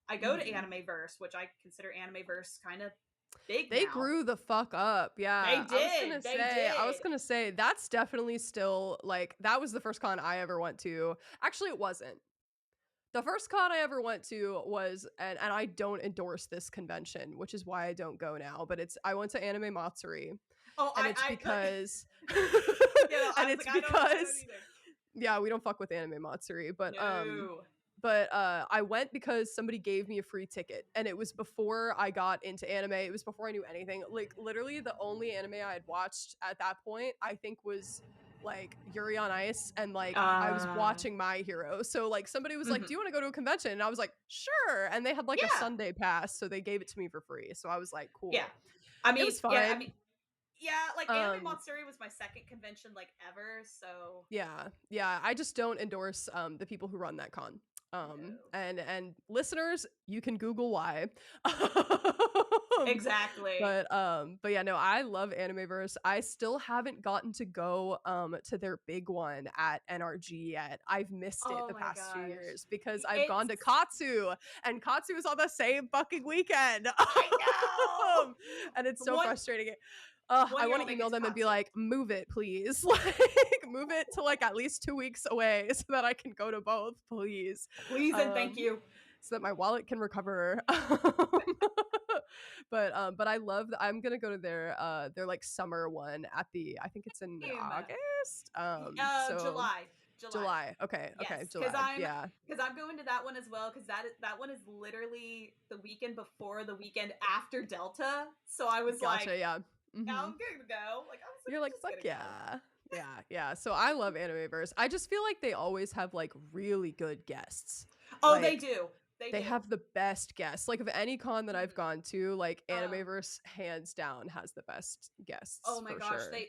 Speaker 2: I go to
Speaker 1: Mhm.
Speaker 2: Anime Verse, which I consider Anime Verse kind of big
Speaker 1: They
Speaker 2: now.
Speaker 1: grew the fuck up.
Speaker 2: They
Speaker 1: Yeah.
Speaker 2: did, they
Speaker 1: I was
Speaker 2: did.
Speaker 1: going to say that's definitely still like that was the first con I ever went to. Actually, it wasn't. The first con I ever went to was and I don't endorse this convention, which is why I don't go now, but I went to Anime Matsuri
Speaker 2: Oh,
Speaker 1: and it's
Speaker 2: I
Speaker 1: because
Speaker 2: you know, I
Speaker 1: and
Speaker 2: was
Speaker 1: it's
Speaker 2: like, I don't
Speaker 1: because
Speaker 2: either.
Speaker 1: yeah, we don't fuck with Anime Matsuri,
Speaker 2: No.
Speaker 1: I went because somebody gave me a free ticket and it was before I got into anime. It was before I knew anything. Like literally the only anime I had watched at that point, I think was like Yuri on Ice and like I was
Speaker 2: Uh,
Speaker 1: watching My Hero. So like somebody was like,
Speaker 2: mhm.
Speaker 1: "Do you want to go to a convention?" And I was like, "Sure." And they had like a
Speaker 2: Yeah,
Speaker 1: Sunday pass, so they gave it to me for free. So I was like,
Speaker 2: yeah.
Speaker 1: "Cool." It was
Speaker 2: I mean,
Speaker 1: fine.
Speaker 2: yeah. Like Anime
Speaker 1: Um
Speaker 2: Matsuri was my second convention like ever, so
Speaker 1: Yeah, yeah. I just don't endorse the people who run that con.
Speaker 2: no.
Speaker 1: And listeners, you can Google why.
Speaker 2: Exactly.
Speaker 1: But yeah, no, I love Animeverse. I still haven't gotten to go to their big one at NRG yet. I've missed it
Speaker 2: Oh
Speaker 1: the
Speaker 2: my
Speaker 1: past few
Speaker 2: gosh,
Speaker 1: years because I've
Speaker 2: it's
Speaker 1: gone to Katsu and Katsu is on the same fucking weekend.
Speaker 2: I know.
Speaker 1: And it's so
Speaker 2: One
Speaker 1: frustrating. I
Speaker 2: one year
Speaker 1: want
Speaker 2: I'll
Speaker 1: to
Speaker 2: make it
Speaker 1: email
Speaker 2: to
Speaker 1: them and be
Speaker 2: Katsu.
Speaker 1: like, move it, please. Like, move it to like at least 2 weeks away so that I can go to both, please.
Speaker 2: Please and thank
Speaker 1: Um,
Speaker 2: you.
Speaker 1: so that my wallet can recover. But I love that I'm gonna go to their like summer one at the I think it's in
Speaker 2: Same.
Speaker 1: August. So
Speaker 2: July, July.
Speaker 1: July. Okay,
Speaker 2: Yes,
Speaker 1: okay, July. Yeah,
Speaker 2: because I'm going to that one as well, because that one is literally the weekend before the weekend after Delta. So I was like,
Speaker 1: gotcha. Yeah.
Speaker 2: yeah,
Speaker 1: Hmm.
Speaker 2: I'm gonna go. Like I was like,
Speaker 1: You're
Speaker 2: I'm
Speaker 1: like,
Speaker 2: just
Speaker 1: fuck
Speaker 2: gonna go.
Speaker 1: yeah. Yeah, yeah. So I love Animeverse. I just feel like they always have like really good guests.
Speaker 2: Oh, they
Speaker 1: Like
Speaker 2: do. They
Speaker 1: they
Speaker 2: do.
Speaker 1: have the best guests. Like of any con that I've
Speaker 2: Mhm.
Speaker 1: gone to, like
Speaker 2: Um.
Speaker 1: Animeverse hands down has the best
Speaker 2: Oh
Speaker 1: guests
Speaker 2: my
Speaker 1: for
Speaker 2: gosh,
Speaker 1: sure.
Speaker 2: they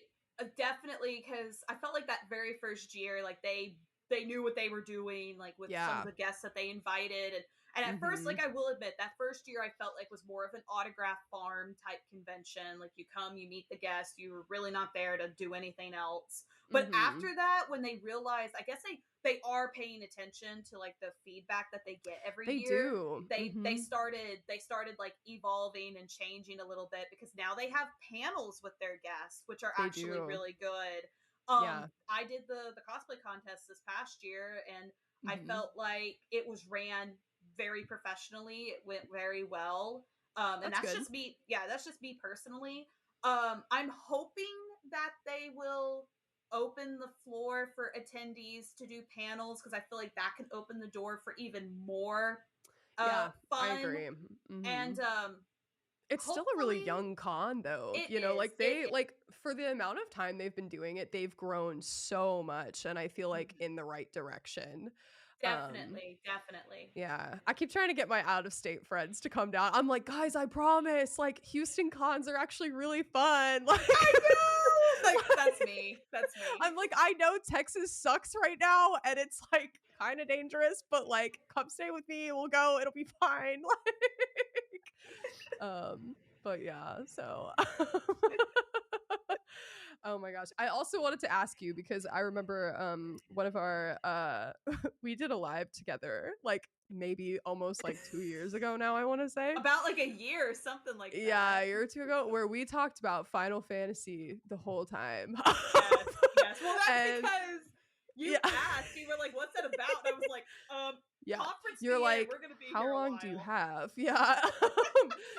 Speaker 2: definitely, because I felt like that very first year, like they knew what they were doing, like with some of
Speaker 1: Yeah.
Speaker 2: the guests that they invited, and at first, like
Speaker 1: Mhm.
Speaker 2: I will admit, that first year I felt like was more of an autograph farm type convention. Like you come, you meet the guests, you were really not there to do anything else. But
Speaker 1: Mhm.
Speaker 2: after that, when they realized, I guess they are paying attention to like the feedback that they get every
Speaker 1: They
Speaker 2: year.
Speaker 1: do.
Speaker 2: They
Speaker 1: Mhm.
Speaker 2: started like evolving and changing a little bit, because now they have panels with their guests, which are
Speaker 1: They
Speaker 2: actually
Speaker 1: do.
Speaker 2: really good.
Speaker 1: Yeah.
Speaker 2: I did the cosplay contest this past year, and I
Speaker 1: Mhm.
Speaker 2: felt like it was ran very professionally. It went very well. And
Speaker 1: That's
Speaker 2: that's
Speaker 1: good.
Speaker 2: just me. Yeah, that's just me personally. I'm hoping that they will open the floor for attendees to do panels because I feel like that can open the door for even more
Speaker 1: Yeah, I
Speaker 2: fun.
Speaker 1: agree.
Speaker 2: And
Speaker 1: It's still a really
Speaker 2: hopefully
Speaker 1: young con though,
Speaker 2: it
Speaker 1: you know,
Speaker 2: is.
Speaker 1: like for the amount of time they've been doing it, they've grown so much and I feel like
Speaker 2: Mhm.
Speaker 1: in the right direction. Um
Speaker 2: Definitely, definitely.
Speaker 1: yeah, I keep trying to get my out of state friends to come down. I'm like, "Guys, I promise, like Houston cons are actually really fun." Like
Speaker 2: I know! Like, that's
Speaker 1: like,
Speaker 2: me. That's me.
Speaker 1: I'm like, "I know Texas sucks right now and it's like kind of dangerous, but like come stay with me. We'll go. It'll be fine." But yeah, so oh my gosh. I also wanted to ask you because I remember one of our we did a live together like maybe almost like 2 years ago now I want to say.
Speaker 2: About like a year or something like
Speaker 1: Yeah,
Speaker 2: that.
Speaker 1: a year or two ago where we talked about Final Fantasy the whole time.
Speaker 2: Yes, yes. Well, that's
Speaker 1: And
Speaker 2: because you
Speaker 1: yeah.
Speaker 2: asked, you were like, "What's that about?" And I was like,
Speaker 1: Yeah.
Speaker 2: conference
Speaker 1: You're
Speaker 2: be in.
Speaker 1: like,
Speaker 2: We're gonna be
Speaker 1: "How
Speaker 2: here a
Speaker 1: long do you
Speaker 2: while."
Speaker 1: have?" Yeah.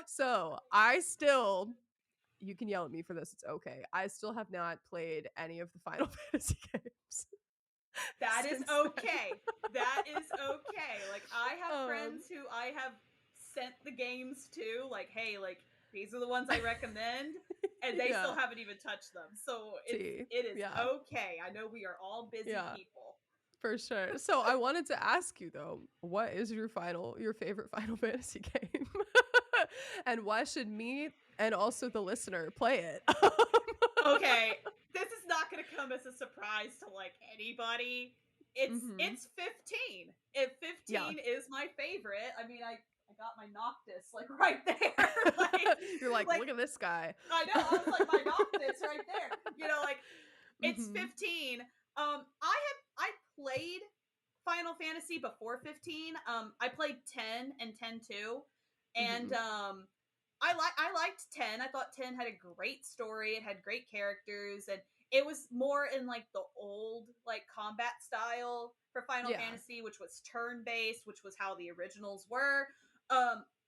Speaker 1: So, you can yell at me for this, it's okay. I still have not played any of the Final Fantasy games
Speaker 2: That is
Speaker 1: since then.
Speaker 2: okay. That is okay. Like, I have
Speaker 1: Um,
Speaker 2: friends who I have sent the games to, like, "Hey, like, these are the ones I recommend," and they still
Speaker 1: yeah,
Speaker 2: haven't even touched them. So
Speaker 1: T.
Speaker 2: it is
Speaker 1: Yeah,
Speaker 2: okay. I know we are all busy
Speaker 1: yeah,
Speaker 2: people.
Speaker 1: for sure. So I wanted to ask you though, what is your favorite Final Fantasy game? And why should me and also the listener play it?
Speaker 2: Okay, this is not going to come as a surprise to like anybody.
Speaker 1: Mhm.
Speaker 2: It's 15. If
Speaker 1: Yeah.
Speaker 2: 15 is my favorite, I mean I got my Noctis like right there. like
Speaker 1: You're like,
Speaker 2: like
Speaker 1: "Look at this guy."
Speaker 2: I know, I was like my Noctis right there. Like it's
Speaker 1: Mhm.
Speaker 2: 15. I played Final Fantasy before 15. I played 10 and 10 too. And
Speaker 1: Mhm.
Speaker 2: I liked 10. I thought 10 had a great story. It had great characters and it was more in like the old like combat style for Final
Speaker 1: Yeah.
Speaker 2: Fantasy, which was turn-based, which was how the originals were.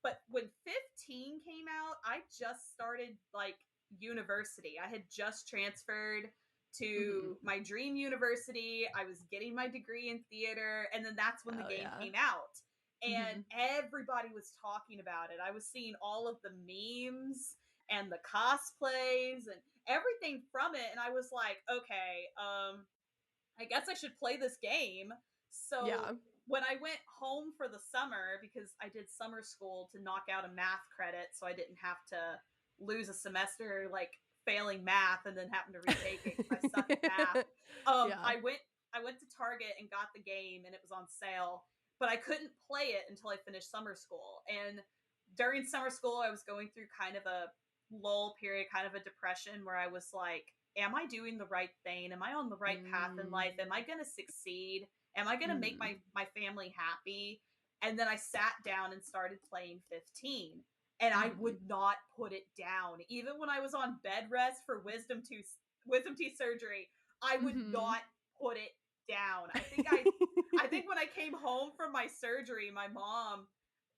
Speaker 2: But when 15 came out, I just started like university. I had just transferred
Speaker 1: Mhm.
Speaker 2: to my dream university. I was getting my degree in theater, and then that's when the
Speaker 1: Oh,
Speaker 2: game
Speaker 1: yeah.
Speaker 2: came out. And
Speaker 1: Mhm.
Speaker 2: everybody was talking about it. I was seeing all of the memes and the cosplays and everything from it. And I was like, okay, I guess I should play this game. So
Speaker 1: Yeah.
Speaker 2: when I went home for the summer, because I did summer school to knock out a math credit, so I didn't have to lose a semester like failing math and then having to retake it because I suck at math. Um,
Speaker 1: Yeah.
Speaker 2: I went I went to Target and got the game and it was on sale, but I couldn't play it until I finished summer school. And during summer school, I was going through kind of a lull period, kind of a depression where I was like, am I doing the right thing? Am I on the right path in
Speaker 1: Mm.
Speaker 2: life? Am I going to succeed? Am I going to make
Speaker 1: Mhm.
Speaker 2: my family happy? And then I sat down and started playing 15. And I
Speaker 1: Mhm.
Speaker 2: would not put it down. Even when I was on bed rest for wisdom teeth surgery, I would
Speaker 1: Mhm.
Speaker 2: not put it down. I think when I came home from my surgery, my mom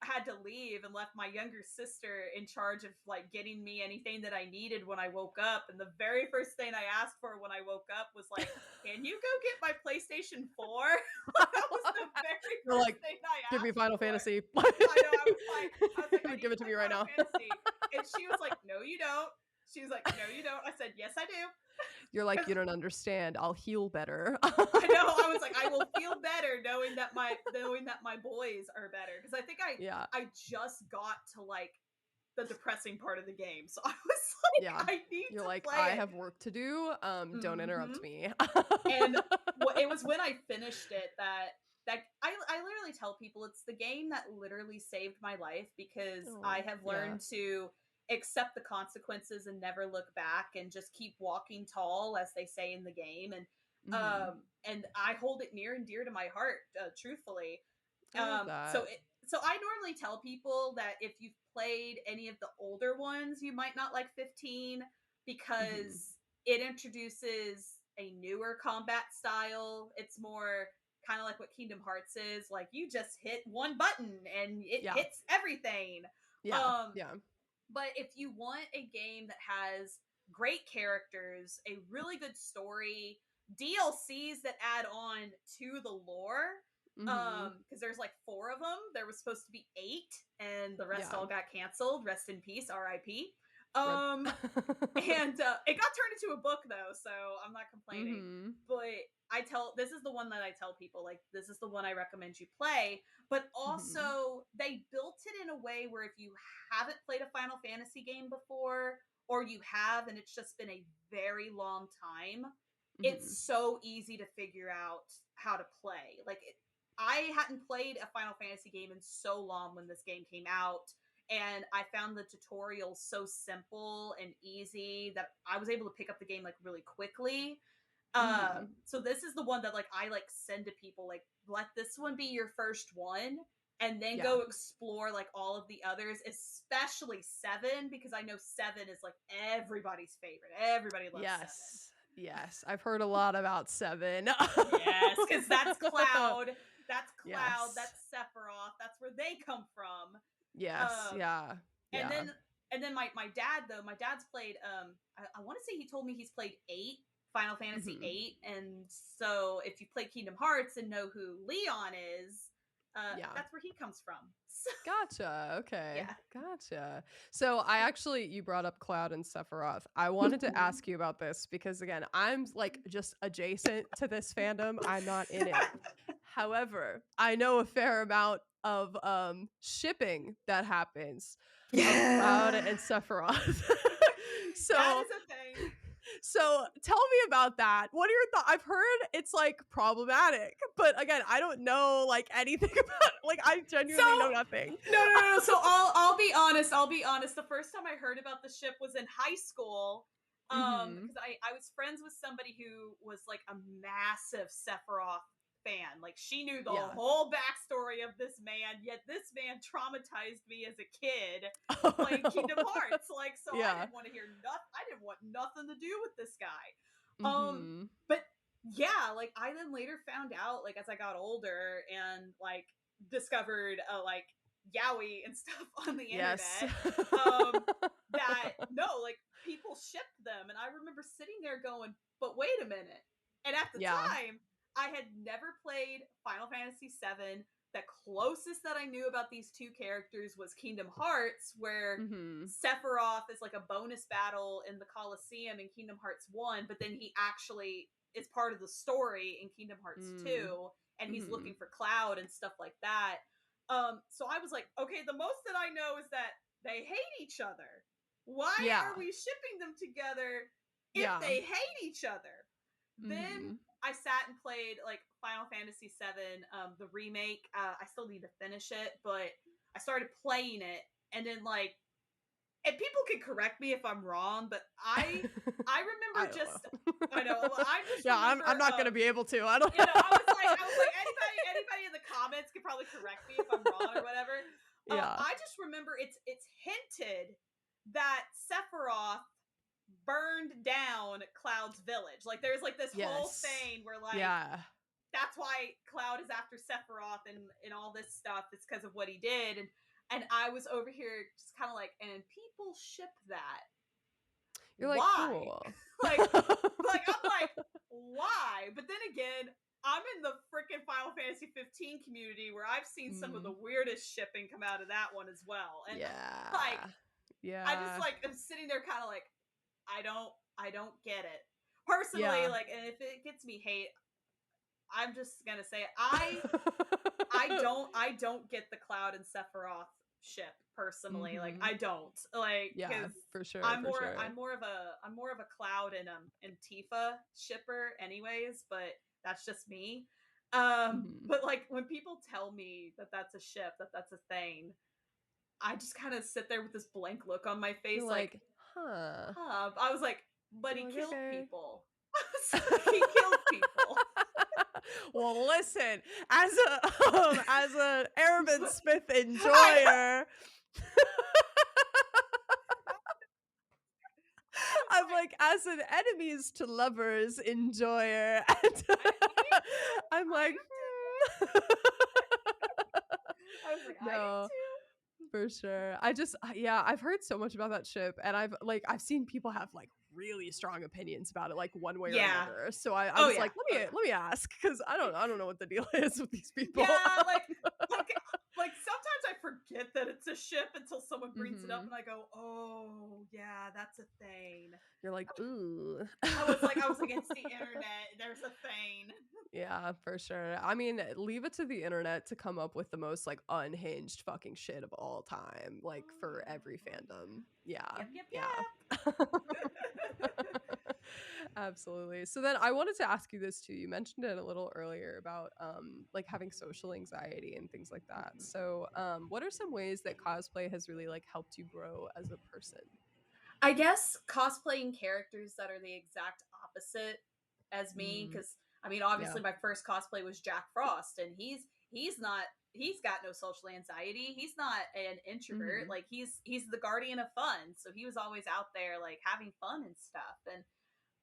Speaker 2: had to leave and left my younger sister in charge of like getting me anything that I needed when I woke up. And the very first thing I asked for when I woke up was like, "Can you go get my PlayStation 4?" That was the very
Speaker 1: You're
Speaker 2: first
Speaker 1: like,
Speaker 2: thing I
Speaker 1: "Give me
Speaker 2: asked
Speaker 1: Final
Speaker 2: for.
Speaker 1: Fantasy."
Speaker 2: I know. I was like, I need
Speaker 1: Give
Speaker 2: to
Speaker 1: it to
Speaker 2: play
Speaker 1: me right
Speaker 2: Final
Speaker 1: now.
Speaker 2: Fantasy, and she was like, "No, you don't." She was like, "No, you don't." I said, "Yes, I do."
Speaker 1: You're like,
Speaker 2: Because
Speaker 1: "You don't understand. I'll heal better."
Speaker 2: I know I was like, I will feel better knowing that my boys are better. Because I think
Speaker 1: Yeah.
Speaker 2: I just got to like the depressing part of the game, so I was
Speaker 1: Yeah.
Speaker 2: like, I need
Speaker 1: You're
Speaker 2: to
Speaker 1: like,
Speaker 2: play
Speaker 1: "I
Speaker 2: it.
Speaker 1: have work to do. Don't
Speaker 2: Hmm.
Speaker 1: interrupt me."
Speaker 2: And it was when I finished it that I literally tell people it's the game that literally saved my life because I
Speaker 1: Oh,
Speaker 2: have
Speaker 1: yeah.
Speaker 2: learned to accept the consequences and never look back and just keep walking tall, as they say in the game.
Speaker 1: Mhm.
Speaker 2: And I hold it near and dear to my heart, truthfully.
Speaker 1: I love
Speaker 2: So
Speaker 1: that.
Speaker 2: I normally tell people that if you've played any of the older ones, you might not like 15
Speaker 1: Mhm.
Speaker 2: because it introduces a newer combat style. It's more kind of like what Kingdom Hearts is. Like you just hit one button and it
Speaker 1: Yeah.
Speaker 2: hits everything.
Speaker 1: Yeah.
Speaker 2: Um,
Speaker 1: Yeah.
Speaker 2: but if you want a game that has great characters, a really good story, DLCs that add on to the lore.
Speaker 1: Mm-hmm.
Speaker 2: Because there's like 4 of them. There was supposed to be 8, and the rest
Speaker 1: Yeah.
Speaker 2: all got canceled. Rest in peace, R.I.P.
Speaker 1: Rip.
Speaker 2: And it got turned into a book though, so I'm not complaining.
Speaker 1: Mm-hmm.
Speaker 2: But this is the one that I tell people, like, this is the one I recommend you play. But
Speaker 1: Mm-hmm.
Speaker 2: also they built it in a way where if you haven't played a Final Fantasy game before, or you have and it's just been a very long time,
Speaker 1: Mm-hmm.
Speaker 2: it's so easy to figure out how to play. Like, I hadn't played a Final Fantasy game in so long when this game came out, and I found the tutorials so simple and easy that I was able to pick up the game like really quickly.
Speaker 1: Mm-hmm.
Speaker 2: So this is the one that like I like send to people, like, let this one be your first one, and then
Speaker 1: Yeah.
Speaker 2: go explore like all of the others, especially 7, because I know 7 is like everybody's favorite. Everybody loves 7.
Speaker 1: Yes. Yes. I've heard a lot about 7.
Speaker 2: Yes, because that's Cloud. That's Cloud.
Speaker 1: Yes.
Speaker 2: That's Sephiroth. That's where they come from.
Speaker 1: Yes.
Speaker 2: Um,
Speaker 1: Yeah.
Speaker 2: and
Speaker 1: Yeah.
Speaker 2: then my dad though, my dad's played. I want to say he told me he's played 8 Final Fantasy
Speaker 1: Mm-hmm.
Speaker 2: 8, and so if you play Kingdom Hearts and know who Leon is,
Speaker 1: Yeah.
Speaker 2: that's where he comes from.
Speaker 1: Gotcha. Okay.
Speaker 2: Yeah.
Speaker 1: Gotcha. So you brought up Cloud and Sephiroth. I wanted to ask you about this because again, I'm like just adjacent to this fandom. I'm not in it. However, I know a fair amount of shipping that happens of Cloud
Speaker 2: Yeah,
Speaker 1: and Sephiroth.
Speaker 2: that
Speaker 1: so
Speaker 2: is a thing.
Speaker 1: so tell me about that. What are your thoughts? I've heard it's like problematic, but again, I don't know like anything about like I
Speaker 2: So
Speaker 1: genuinely know nothing.
Speaker 2: no. So I'll be honest. I'll be honest. The first time I heard about the ship was in high school.
Speaker 1: Mhm.
Speaker 2: Because I was friends with somebody who was like a massive Sephiroth fan. Like, she knew the
Speaker 1: Yeah.
Speaker 2: whole backstory of this man, yet this man traumatized me as a kid
Speaker 1: Oh
Speaker 2: playing Kingdom
Speaker 1: no.
Speaker 2: Hearts. Like, so I
Speaker 1: Yeah.
Speaker 2: didn't want to hear nothing. I didn't want nothing to do with this guy.
Speaker 1: Mhm.
Speaker 2: But yeah, like, I then later found out, like, as I got older and like discovered like yaoi and stuff on the
Speaker 1: Yes.
Speaker 2: internet, um that no, like, people shipped them, and I remember sitting there going, but wait a minute. And at the
Speaker 1: Yeah.
Speaker 2: time, I had never played Final Fantasy 7. The closest that I knew about these two characters was Kingdom Hearts, where
Speaker 1: Mhm.
Speaker 2: Sephiroth is like a bonus battle in the Coliseum in Kingdom Hearts 1, but then he actually is part of the story in Kingdom Hearts
Speaker 1: Mm.
Speaker 2: 2, and he's looking
Speaker 1: Mhm.
Speaker 2: for Cloud and stuff like that. So I was like, okay, the most that I know is that they hate each other. Why
Speaker 1: Yeah.
Speaker 2: are we shipping them together if
Speaker 1: Yeah.
Speaker 2: they hate each other? Then
Speaker 1: Mhm.
Speaker 2: I sat and played like Final Fantasy 7, the remake. I still need to finish it, but I started playing it, and then like, and people can correct me if I'm wrong, but I
Speaker 1: I
Speaker 2: remember
Speaker 1: don't
Speaker 2: just,
Speaker 1: know.
Speaker 2: I know, I just
Speaker 1: Yeah, I'm
Speaker 2: remember,
Speaker 1: not gonna be able to. I don't
Speaker 2: you know,
Speaker 1: know.
Speaker 2: I was like, anybody in the comments could probably correct me if I'm wrong or whatever.
Speaker 1: Yeah.
Speaker 2: I just remember it's hinted that Sephiroth burned down Cloud's village. Like, there's like this whole
Speaker 1: Yes.
Speaker 2: thing where like,
Speaker 1: Yeah.
Speaker 2: that's why Cloud is after Sephiroth and all this stuff. It's because of what he did, and I was over here just kind of like, and people ship that.
Speaker 1: You're like,
Speaker 2: Why?
Speaker 1: cool.
Speaker 2: like, I'm like, why? But then again, I'm in the freaking Final Fantasy 15 community where I've seen some of the
Speaker 1: Mm.
Speaker 2: weirdest shipping come out of that one as well, and like,
Speaker 1: Yeah.
Speaker 2: I just
Speaker 1: Yeah.
Speaker 2: like am sitting there kind of like, I don't get it personally.
Speaker 1: Yeah.
Speaker 2: Like, and if it gets me hate, I'm just gonna say it. I don't get the Cloud and Sephiroth ship personally. Like,
Speaker 1: Mhm.
Speaker 2: I don't, like,
Speaker 1: Yeah,
Speaker 2: because
Speaker 1: for sure, for sure.
Speaker 2: I'm more of a Cloud and Tifa shipper anyways, but that's just me.
Speaker 1: Mhm.
Speaker 2: But like, when people tell me that that's a ship, that that's a thing, I just kind of sit there with this blank look on my face,
Speaker 1: You're
Speaker 2: like,
Speaker 1: like, "Huh."
Speaker 2: huh. I was like, but
Speaker 1: You're
Speaker 2: he
Speaker 1: like,
Speaker 2: killed
Speaker 1: "Okay."
Speaker 2: people. He killed people.
Speaker 1: Well, listen, as a as an Airman Smith
Speaker 2: I
Speaker 1: enjoyer,
Speaker 2: was
Speaker 1: I'm
Speaker 2: like,
Speaker 1: like, as an enemies to lovers enjoyer, and
Speaker 2: I am too.
Speaker 1: I'm
Speaker 2: I
Speaker 1: like,
Speaker 2: am too. I was like, I am
Speaker 1: no,
Speaker 2: too.
Speaker 1: for sure. Yeah, I've heard so much about that ship, and I've seen people have like really strong opinions about it, like one way or
Speaker 2: Yeah.
Speaker 1: another. So I
Speaker 2: Oh
Speaker 1: was
Speaker 2: yeah.
Speaker 1: like,
Speaker 2: Oh yeah.
Speaker 1: let me ask, because I don't know what the deal is with these people.
Speaker 2: Yeah, like like sometimes I forget that it's a ship until someone brings it up
Speaker 1: Hmm.
Speaker 2: and I go, "Oh, yeah, that's a thing."
Speaker 1: You're like, ooh.
Speaker 2: I was like, "It's the internet. There's a thing."
Speaker 1: Yeah, for sure. I mean, leave it to the internet to come up with the most like unhinged fucking shit of all time, like
Speaker 2: Oh
Speaker 1: for
Speaker 2: yeah.
Speaker 1: every
Speaker 2: Oh yeah.
Speaker 1: fandom. Yeah,
Speaker 2: Yep, yep,
Speaker 1: yeah.
Speaker 2: yep.
Speaker 1: Absolutely. So then I wanted to ask you this too. You mentioned it a little earlier about like having social anxiety and things like that.
Speaker 2: Mhm.
Speaker 1: So what are some ways that cosplay has really like helped you grow as a person?
Speaker 2: I guess cosplaying characters that are the exact opposite as me,
Speaker 1: Mm,
Speaker 2: because I mean,
Speaker 1: yeah.
Speaker 2: obviously, my first cosplay was Jack Frost, and he's not he's got no social anxiety. He's not an introvert.
Speaker 1: Hmm.
Speaker 2: Like he's the guardian of fun, so he was always out there like having fun and stuff.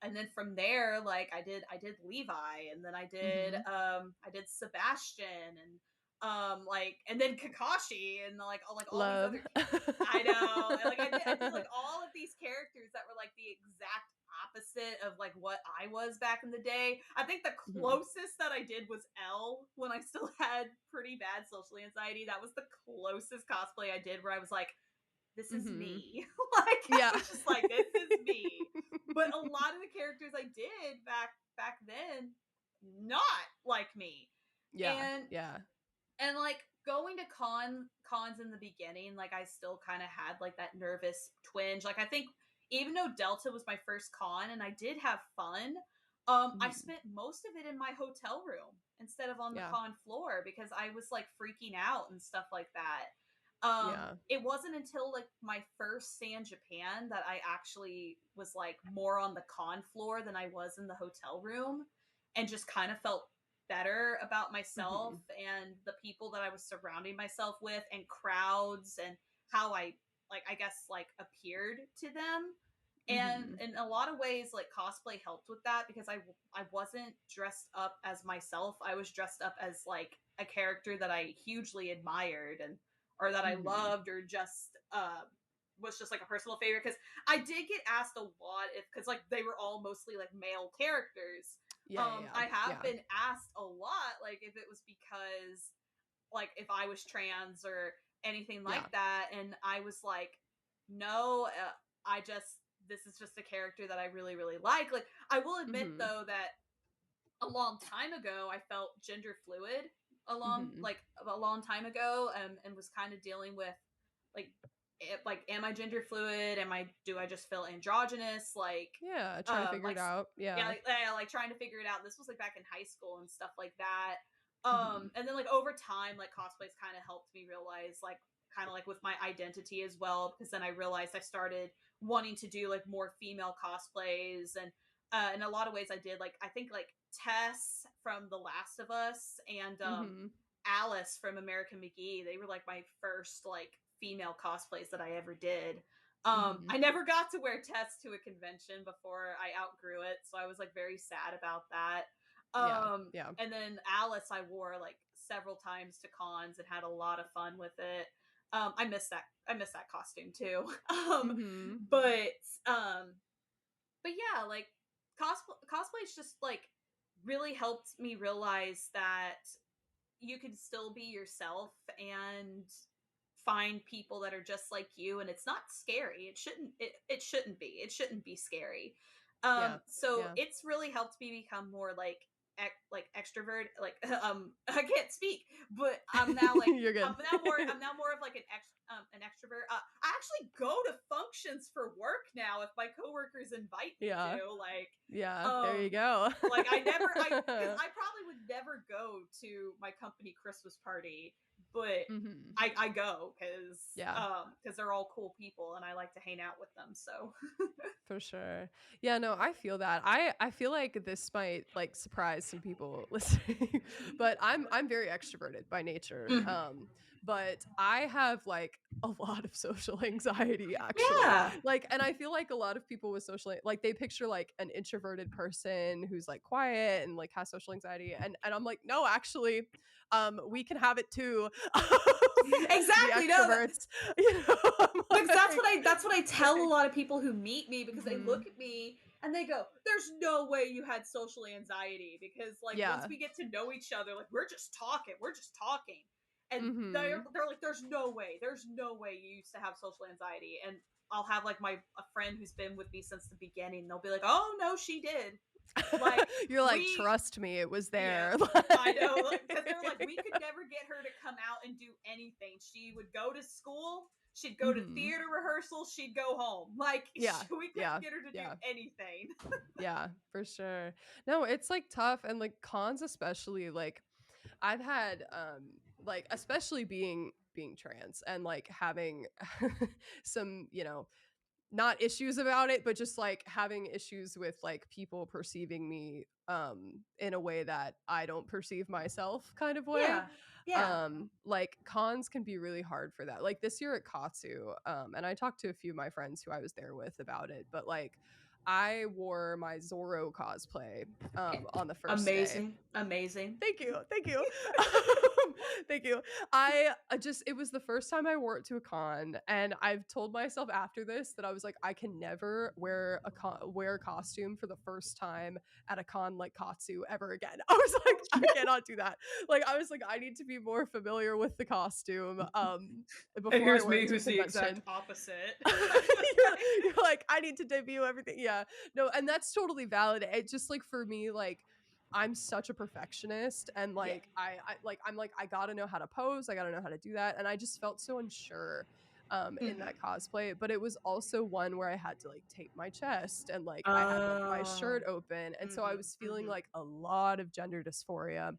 Speaker 2: And then from there, like I did Levi, and then
Speaker 1: Hmm.
Speaker 2: I did Sebastian, and like and then Kakashi, and like all these
Speaker 1: Love.
Speaker 2: other. I know. Like I did like all of these characters that were like the exact opposite of like what I was back in the day. I think the
Speaker 1: Hmm.
Speaker 2: closest that I did was Elle when I still had pretty bad social anxiety. That was the closest cosplay I did where I was like, this is
Speaker 1: Hmm.
Speaker 2: me. Like I
Speaker 1: Yeah.
Speaker 2: was just like, this is me. But a lot of the characters I did back then, not like me.
Speaker 1: Yeah.
Speaker 2: And
Speaker 1: Yeah.
Speaker 2: like going to cons in the beginning, like I still kind of had like that nervous twinge. Like I think even though Delta was my first con and I did have fun, I
Speaker 1: Mhm.
Speaker 2: spent most of it in my hotel room instead of on the
Speaker 1: Yeah.
Speaker 2: con floor because I was like freaking out and stuff like that.
Speaker 1: Yeah.
Speaker 2: It wasn't until like my first San Japan that I actually was like more on the con floor than I was in the hotel room and just kind of felt better about myself
Speaker 1: Mhm.
Speaker 2: and the people that I was surrounding myself with and crowds and how I like I guess like appeared to them. And
Speaker 1: Mhm.
Speaker 2: in a lot of ways like cosplay helped with that because I wasn't dressed up as myself. I was dressed up as like a character that I hugely admired and or that I
Speaker 1: Mhm.
Speaker 2: loved or just was just like a personal favorite because I did get asked a lot if because like they were all mostly like male characters.
Speaker 1: Yeah, yeah,
Speaker 2: I have
Speaker 1: yeah.
Speaker 2: been asked a lot like if it was because like if I was trans or anything like
Speaker 1: Yeah.
Speaker 2: that and I was like no I just this is just a character that I really really like I will admit
Speaker 1: Mhm.
Speaker 2: though that a long time ago I felt gender fluid
Speaker 1: Mhm.
Speaker 2: a long time ago and was kind of dealing with like like am I gender fluid am I do I just feel androgynous
Speaker 1: Yeah, trying to figure
Speaker 2: like
Speaker 1: it out.
Speaker 2: yeah
Speaker 1: Yeah.
Speaker 2: like trying to figure it out this was like back in high school and stuff like that
Speaker 1: Mhm.
Speaker 2: and then like over time like cosplays kind of helped me realize like kind of like with my identity as well because then I realized I started wanting to do like more female cosplays and in a lot of ways I did like I think like Tess from The Last of Us and
Speaker 1: Mhm.
Speaker 2: Alice from American McGee. They were like my first like female cosplays that I ever did.
Speaker 1: Mhm.
Speaker 2: I never got to wear Tess to a convention before I outgrew it, so I was like very sad about that.
Speaker 1: Yeah. Yeah.
Speaker 2: And then Alice I wore like several times to cons and had a lot of fun with it. I miss that. I miss that costume too.
Speaker 1: Mhm.
Speaker 2: But um, but yeah, like cosplay's just like really helped me realize that you can still be yourself and find people that are just like you and it's not scary it shouldn't be scary
Speaker 1: Yeah.
Speaker 2: so
Speaker 1: Yeah.
Speaker 2: it's really helped me become more like like extrovert like I can't speak but
Speaker 1: You're good.
Speaker 2: I'm now more of like an extrovert I actually go to functions for work now if my coworkers invite me
Speaker 1: Yeah.
Speaker 2: to
Speaker 1: Yeah. There you
Speaker 2: um
Speaker 1: go.
Speaker 2: like because I probably would never go to my company Christmas party, but
Speaker 1: Mhm.
Speaker 2: I go
Speaker 1: Yeah.
Speaker 2: because they're all cool people and I like to hang out with them. So
Speaker 1: For sure. Yeah, no, I feel that. I feel like this might like surprise some people listening, but I'm very extroverted by nature.
Speaker 2: Mhm.
Speaker 1: but I have like a lot of social anxiety actually.
Speaker 2: Yeah.
Speaker 1: Like, and I feel like a lot of people with like they picture like an introverted person who's like quiet and like has social anxiety, and I'm like, no, actually, we can have it too. The
Speaker 2: Exactly. No,
Speaker 1: extroverts, you know, I'm
Speaker 2: because
Speaker 1: like,
Speaker 2: that's what I tell a lot of people who meet me, because they
Speaker 1: mhm.
Speaker 2: look at me and they go, "There's no way you had social anxiety," because like once
Speaker 1: Yeah.
Speaker 2: we get to know each other, like we're just talking, and
Speaker 1: Mhm.
Speaker 2: they're like, there's no way you used to have social anxiety." And I'll have like a friend who's been with me since the beginning. They'll be like, "Oh no, she did." Like
Speaker 1: You're like,
Speaker 2: we
Speaker 1: trust me, it was
Speaker 2: Yeah,
Speaker 1: there.
Speaker 2: I know, like, because they're like, we could never get her to come out and do anything. She would go to school, she'd go to
Speaker 1: Mhm.
Speaker 2: theater rehearsals, she'd go home. Like,
Speaker 1: Yeah,
Speaker 2: we couldn't
Speaker 1: yeah,
Speaker 2: get her to do
Speaker 1: yeah,
Speaker 2: anything.
Speaker 1: yeah, for sure. No, it's like tough, and like cons especially, like I've had like especially being trans and like having some, not issues about it, but just like having issues with like people perceiving me in a way that I don't perceive myself kind of way.
Speaker 2: Yeah, yeah.
Speaker 1: Like cons can be really hard for that. Like this year at Katsu, and I talked to a few of my friends who I was there with about it, but like I wore my Zorro cosplay on the first day.
Speaker 2: Amazing, amazing.
Speaker 1: Thank you. Thank you. Thank you. I just it was the first time I wore it to a con, and I've told myself after this that I was like I can never wear a costume for the first time at a con like Katsu ever again. I was like I cannot do that. Like I was like I need to be more familiar with the costume
Speaker 2: And
Speaker 1: before I
Speaker 2: here's
Speaker 1: wear
Speaker 2: me,
Speaker 1: it to a
Speaker 2: who's the exact
Speaker 1: convention.
Speaker 2: opposite.
Speaker 1: you're like I need to debut everything. Yeah. No, and that's totally valid. It just like for me like I'm such a perfectionist, and
Speaker 2: Yeah.
Speaker 1: like I'm like I gotta know how to pose, I gotta know how to do that, and I just felt so unsure in
Speaker 2: Mhm.
Speaker 1: that cosplay. But it was also one where I had to like tape my chest, and like I had like my shirt
Speaker 2: Oh.
Speaker 1: open, and so I
Speaker 2: Mhm,
Speaker 1: was feeling
Speaker 2: mhm,
Speaker 1: like a lot of gender dysphoria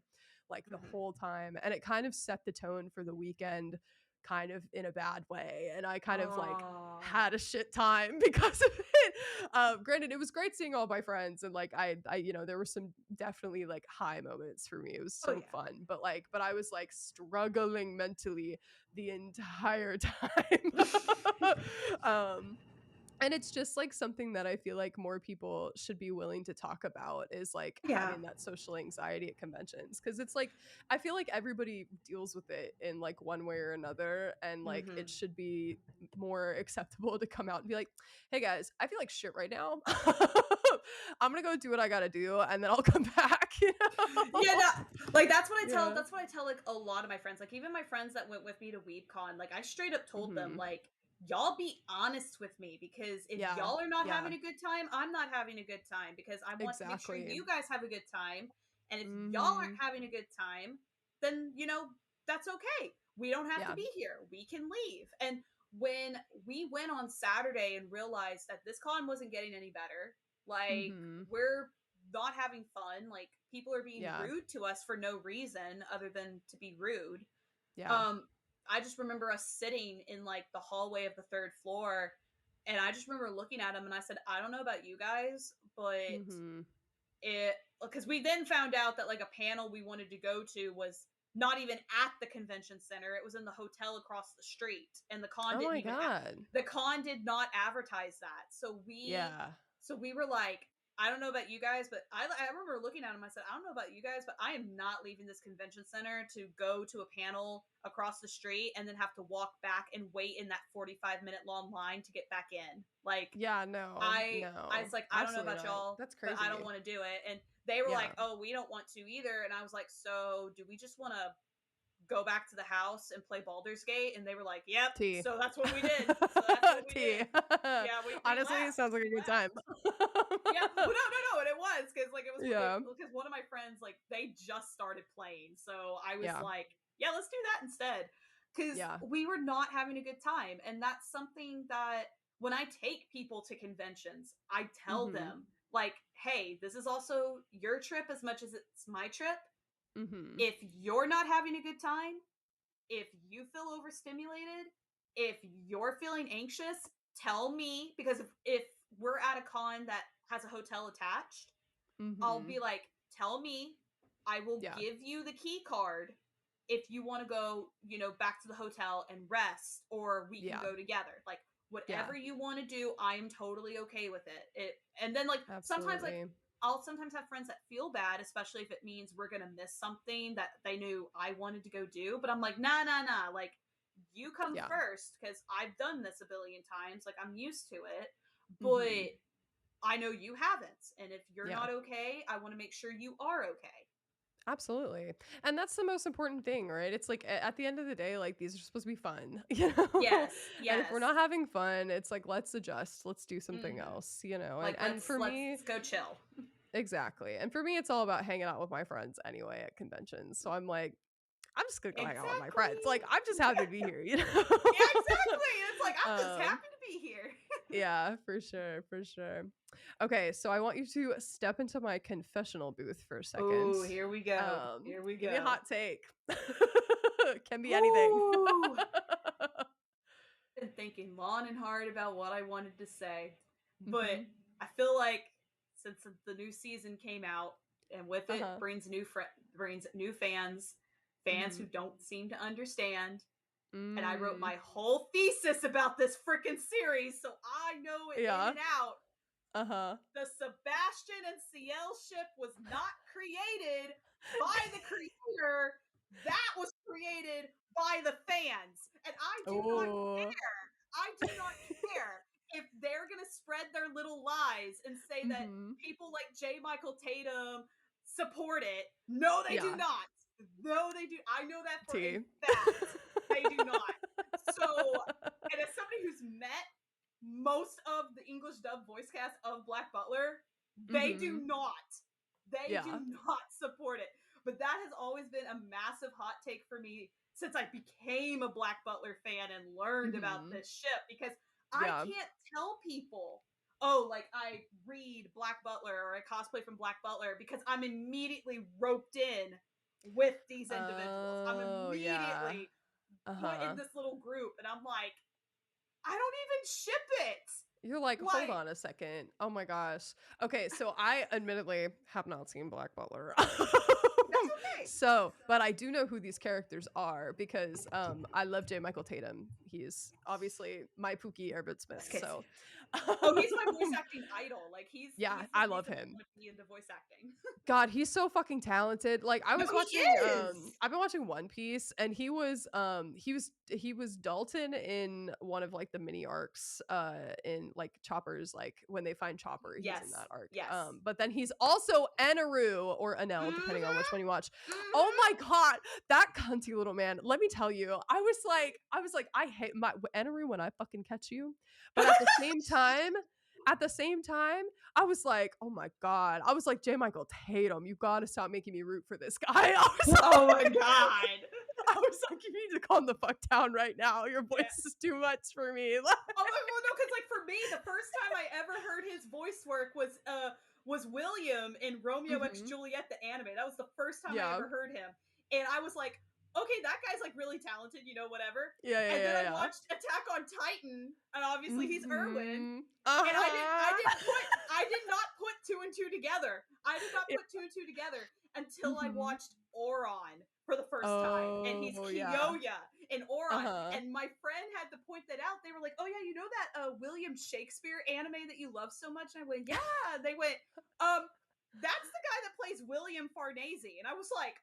Speaker 1: like the
Speaker 2: mhm.
Speaker 1: whole time, and it kind of set the tone for the weekend kind of in a bad way, and I kind of like
Speaker 2: Oh.
Speaker 1: had a shit time because of it. Granted, it was great seeing all my friends, and like there were some definitely like high moments for me. It was
Speaker 2: Oh
Speaker 1: so
Speaker 2: yeah.
Speaker 1: fun, but I was like struggling mentally the entire time. um, and it's just like something that I feel like more people should be willing to talk about is like
Speaker 2: Yeah.
Speaker 1: having that social anxiety at conventions, because it's like I feel like everybody deals with it in like one way or another, and like it
Speaker 2: Mhm.
Speaker 1: should be more acceptable to come out and be like, "Hey guys, I feel like shit right now. I'm gonna go do what I gotta do, and then I'll come back." You
Speaker 2: Yeah,
Speaker 1: know?
Speaker 2: no, like
Speaker 1: Yeah.
Speaker 2: that's what I tell like a lot of my friends. Like even my friends that went with me to WeebCon, like I straight up told them
Speaker 1: Hmm.
Speaker 2: like y'all be honest with me, because if
Speaker 1: Yeah.
Speaker 2: y'all are not
Speaker 1: Yeah.
Speaker 2: having a good time, I'm not having a good time, because I want to make sure
Speaker 1: Exactly.
Speaker 2: you guys have a good time. And if y'all aren't
Speaker 1: Hmm.
Speaker 2: having a good time, then that's okay. We don't have to
Speaker 1: Yeah.
Speaker 2: be here. We can leave. And when we went on Saturday and realized that this con wasn't getting any better, like
Speaker 1: Hmm.
Speaker 2: we're not having fun, like people are being
Speaker 1: Yeah.
Speaker 2: rude to us for no reason other than to be rude.
Speaker 1: Yeah.
Speaker 2: um I just remember us sitting in like the hallway of the third floor, and I just remember looking at him and I said, I don't know about you guys, but
Speaker 1: Hmm.
Speaker 2: it because we then found out that like a panel we wanted to go to was not even at the convention center. It was in the hotel across the street, and
Speaker 1: Oh my god.
Speaker 2: the con did not advertise that.
Speaker 1: Yeah.
Speaker 2: So we were like, I don't know about you guys, but I remember looking at him. I said, I don't know about you guys, but I am not leaving this convention center to go to a panel across the street and then have to walk back and wait in that 45-minute long line to get back in. Like,
Speaker 1: Yeah, no,
Speaker 2: I
Speaker 1: no.
Speaker 2: was like, I don't know
Speaker 1: Absolutely
Speaker 2: about
Speaker 1: not.
Speaker 2: y'all,
Speaker 1: That's
Speaker 2: but I don't
Speaker 1: crazy.
Speaker 2: want to do it. And they were like,
Speaker 1: Yeah.
Speaker 2: oh, we don't want to either. And I was like, so do we just want to go back to the house and play Baldur's Gate? And they were like, yep.
Speaker 1: Tea.
Speaker 2: So that's what we did. So that's what we
Speaker 1: Tea.
Speaker 2: did. Yeah, we
Speaker 1: Honestly, it
Speaker 2: left.
Speaker 1: sounds like a
Speaker 2: We
Speaker 1: good time.
Speaker 2: left. Yeah. Well, no. And it was because like
Speaker 1: Yeah.
Speaker 2: because one of my friends like they just started playing, so I was
Speaker 1: Yeah.
Speaker 2: like, yeah, let's do that instead, because
Speaker 1: Yeah.
Speaker 2: we were not having a good time, and that's something that when I take people to conventions, I tell
Speaker 1: Mhm.
Speaker 2: them like, hey, this is also your trip as much as it's my trip.
Speaker 1: Mhm.
Speaker 2: If you're not having a good time, if you feel overstimulated, if you're feeling anxious, tell me, because if we're at a con that has a hotel attached, I'll
Speaker 1: Mhm.
Speaker 2: be like, tell me, I will
Speaker 1: Yeah.
Speaker 2: give you the key card, if you want to go, back to the hotel and rest, or we can
Speaker 1: Yeah.
Speaker 2: go together. Like,
Speaker 1: Yeah.
Speaker 2: whatever you want to do, I am totally okay with it. And then, like, sometimes, like,
Speaker 1: Absolutely.
Speaker 2: I'll sometimes have friends that feel bad, especially if it means we're gonna miss something that they knew I wanted to go do. But I'm like, nah, nah, nah. Like, you come
Speaker 1: Yeah.
Speaker 2: first because I've done this a billion times. Like, I'm used to it.
Speaker 1: Mhm.
Speaker 2: But I know you haven't. And if you're
Speaker 1: Yeah.
Speaker 2: not okay, I want to make sure you are okay.
Speaker 1: Absolutely. And that's the most important thing, right? It's like at the end of the day, like these are supposed to be fun, you know?
Speaker 2: Yes,
Speaker 1: And if we're
Speaker 2: yes.
Speaker 1: not having fun, it's like let's adjust, let's do something
Speaker 2: Hmm.
Speaker 1: else, you know? And
Speaker 2: Like,
Speaker 1: and for
Speaker 2: let's
Speaker 1: me,
Speaker 2: go chill.
Speaker 1: exactly. And for me it's all about hanging out with my friends anyway at conventions. So I'm like, I'm just going to go hang out with my
Speaker 2: Exactly.
Speaker 1: friends. Like I'm just happy to be here, you
Speaker 2: Yeah,
Speaker 1: know?
Speaker 2: exactly. It's like, I'm just
Speaker 1: um
Speaker 2: happy to be here.
Speaker 1: yeah, for sure, for sure. Okay, so I want you to step into my confessional booth for a second.
Speaker 2: Oh, here we go. Here we
Speaker 1: Give me a
Speaker 2: go.
Speaker 1: hot take. Can be anything.
Speaker 2: Ooh. Been thinking long and hard about what I wanted to say, but
Speaker 1: Mhm.
Speaker 2: I feel like since the new season came out, and with it
Speaker 1: Uh-huh.
Speaker 2: brings new fans who
Speaker 1: Mhm.
Speaker 2: don't seem to understand. And I wrote
Speaker 1: Mm.
Speaker 2: my whole thesis about this freaking series, so I know it in
Speaker 1: Yeah.
Speaker 2: and out.
Speaker 1: Uh-huh.
Speaker 2: The Sebastian and Ciel ship was not created by the creator. That was created by the fans. And I do not
Speaker 1: Oh.
Speaker 2: care. I do not care if they're going to spread their little lies and say that
Speaker 1: Mhm.
Speaker 2: people like J. Michael Tatum support it. No, they do
Speaker 1: Yeah.
Speaker 2: not. No, they do. I know that for a
Speaker 1: T.
Speaker 2: fact. They do not. So, and as somebody who's met most of the English dub voice cast of Black Butler, they do
Speaker 1: Mhm.
Speaker 2: not. They do
Speaker 1: Yeah.
Speaker 2: not support it. But that has always been a massive hot take for me since I became a Black Butler fan and learned about
Speaker 1: Mhm.
Speaker 2: this ship, because I
Speaker 1: Yeah.
Speaker 2: can't tell people, oh, like, I read Black Butler or I cosplay from Black Butler, because I'm immediately roped in with these individuals. I'm
Speaker 1: Oh, yeah.
Speaker 2: immediately put in
Speaker 1: Uh-huh.
Speaker 2: this little group, and I'm like, I don't even ship it.
Speaker 1: You're like, hold
Speaker 2: Like,
Speaker 1: on a second. Oh my gosh. Okay, so I admittedly have not seen Black Butler.
Speaker 2: that's okay.
Speaker 1: So, but I do know who these characters are because I love J. Michael Tatum. He's obviously my Pookie Airbud Smith.
Speaker 2: Okay.
Speaker 1: So,
Speaker 2: Oh, he's my voice acting idol. Like,
Speaker 1: yeah,
Speaker 2: he's the
Speaker 1: I love
Speaker 2: reason I
Speaker 1: him.
Speaker 2: want to be into voice acting.
Speaker 1: God, he's so fucking talented. Like I
Speaker 2: No,
Speaker 1: was
Speaker 2: he
Speaker 1: watching
Speaker 2: is.
Speaker 1: I've been watching One Piece and he was Dalton in one of like the mini arcs in like Chopper's, like when they find Chopper, he's in
Speaker 2: Yes.
Speaker 1: that arc.
Speaker 2: Yes.
Speaker 1: But then he's also Enaru or Enel depending on which
Speaker 2: Mm-hmm.
Speaker 1: one you watch. Oh
Speaker 2: Mm-hmm.
Speaker 1: my god, that cunty little man. Let me tell you. I was like I hate my Enaru when I fucking catch you. But at the same time, I was like, oh my God. I was like, J. Michael Tatum, you gotta stop making me root for this guy.
Speaker 2: Oh my god.
Speaker 1: I was like, you need to calm the fuck down right now. Your
Speaker 2: Yeah.
Speaker 1: voice is too much for me.
Speaker 2: Oh, well, no, because, like, for me, the first time I ever heard his voice work was William in Romeo X
Speaker 1: Mhm.
Speaker 2: Juliet the anime. That was the first time I
Speaker 1: Yeah.
Speaker 2: ever heard him, and I was like, okay, that guy's like really talented, whatever.
Speaker 1: Yeah, yeah,
Speaker 2: And then
Speaker 1: yeah,
Speaker 2: I
Speaker 1: yeah.
Speaker 2: watched Attack on Titan, and obviously he's Erwin,
Speaker 1: Mhm.
Speaker 2: and
Speaker 1: Uh-huh.
Speaker 2: I did not put two and two together. I did not
Speaker 1: Yeah.
Speaker 2: put two and two together until I
Speaker 1: Mhm.
Speaker 2: watched Oron for the first time, and he's
Speaker 1: Oh, yeah.
Speaker 2: Kyoya in Oron.
Speaker 1: Uh-huh.
Speaker 2: And my friend had to point that out. They were like, "Oh yeah, you know that William Shakespeare anime that you love so much?" And I went, "Yeah." They went, "That's the guy that plays William Farnese," and I was like,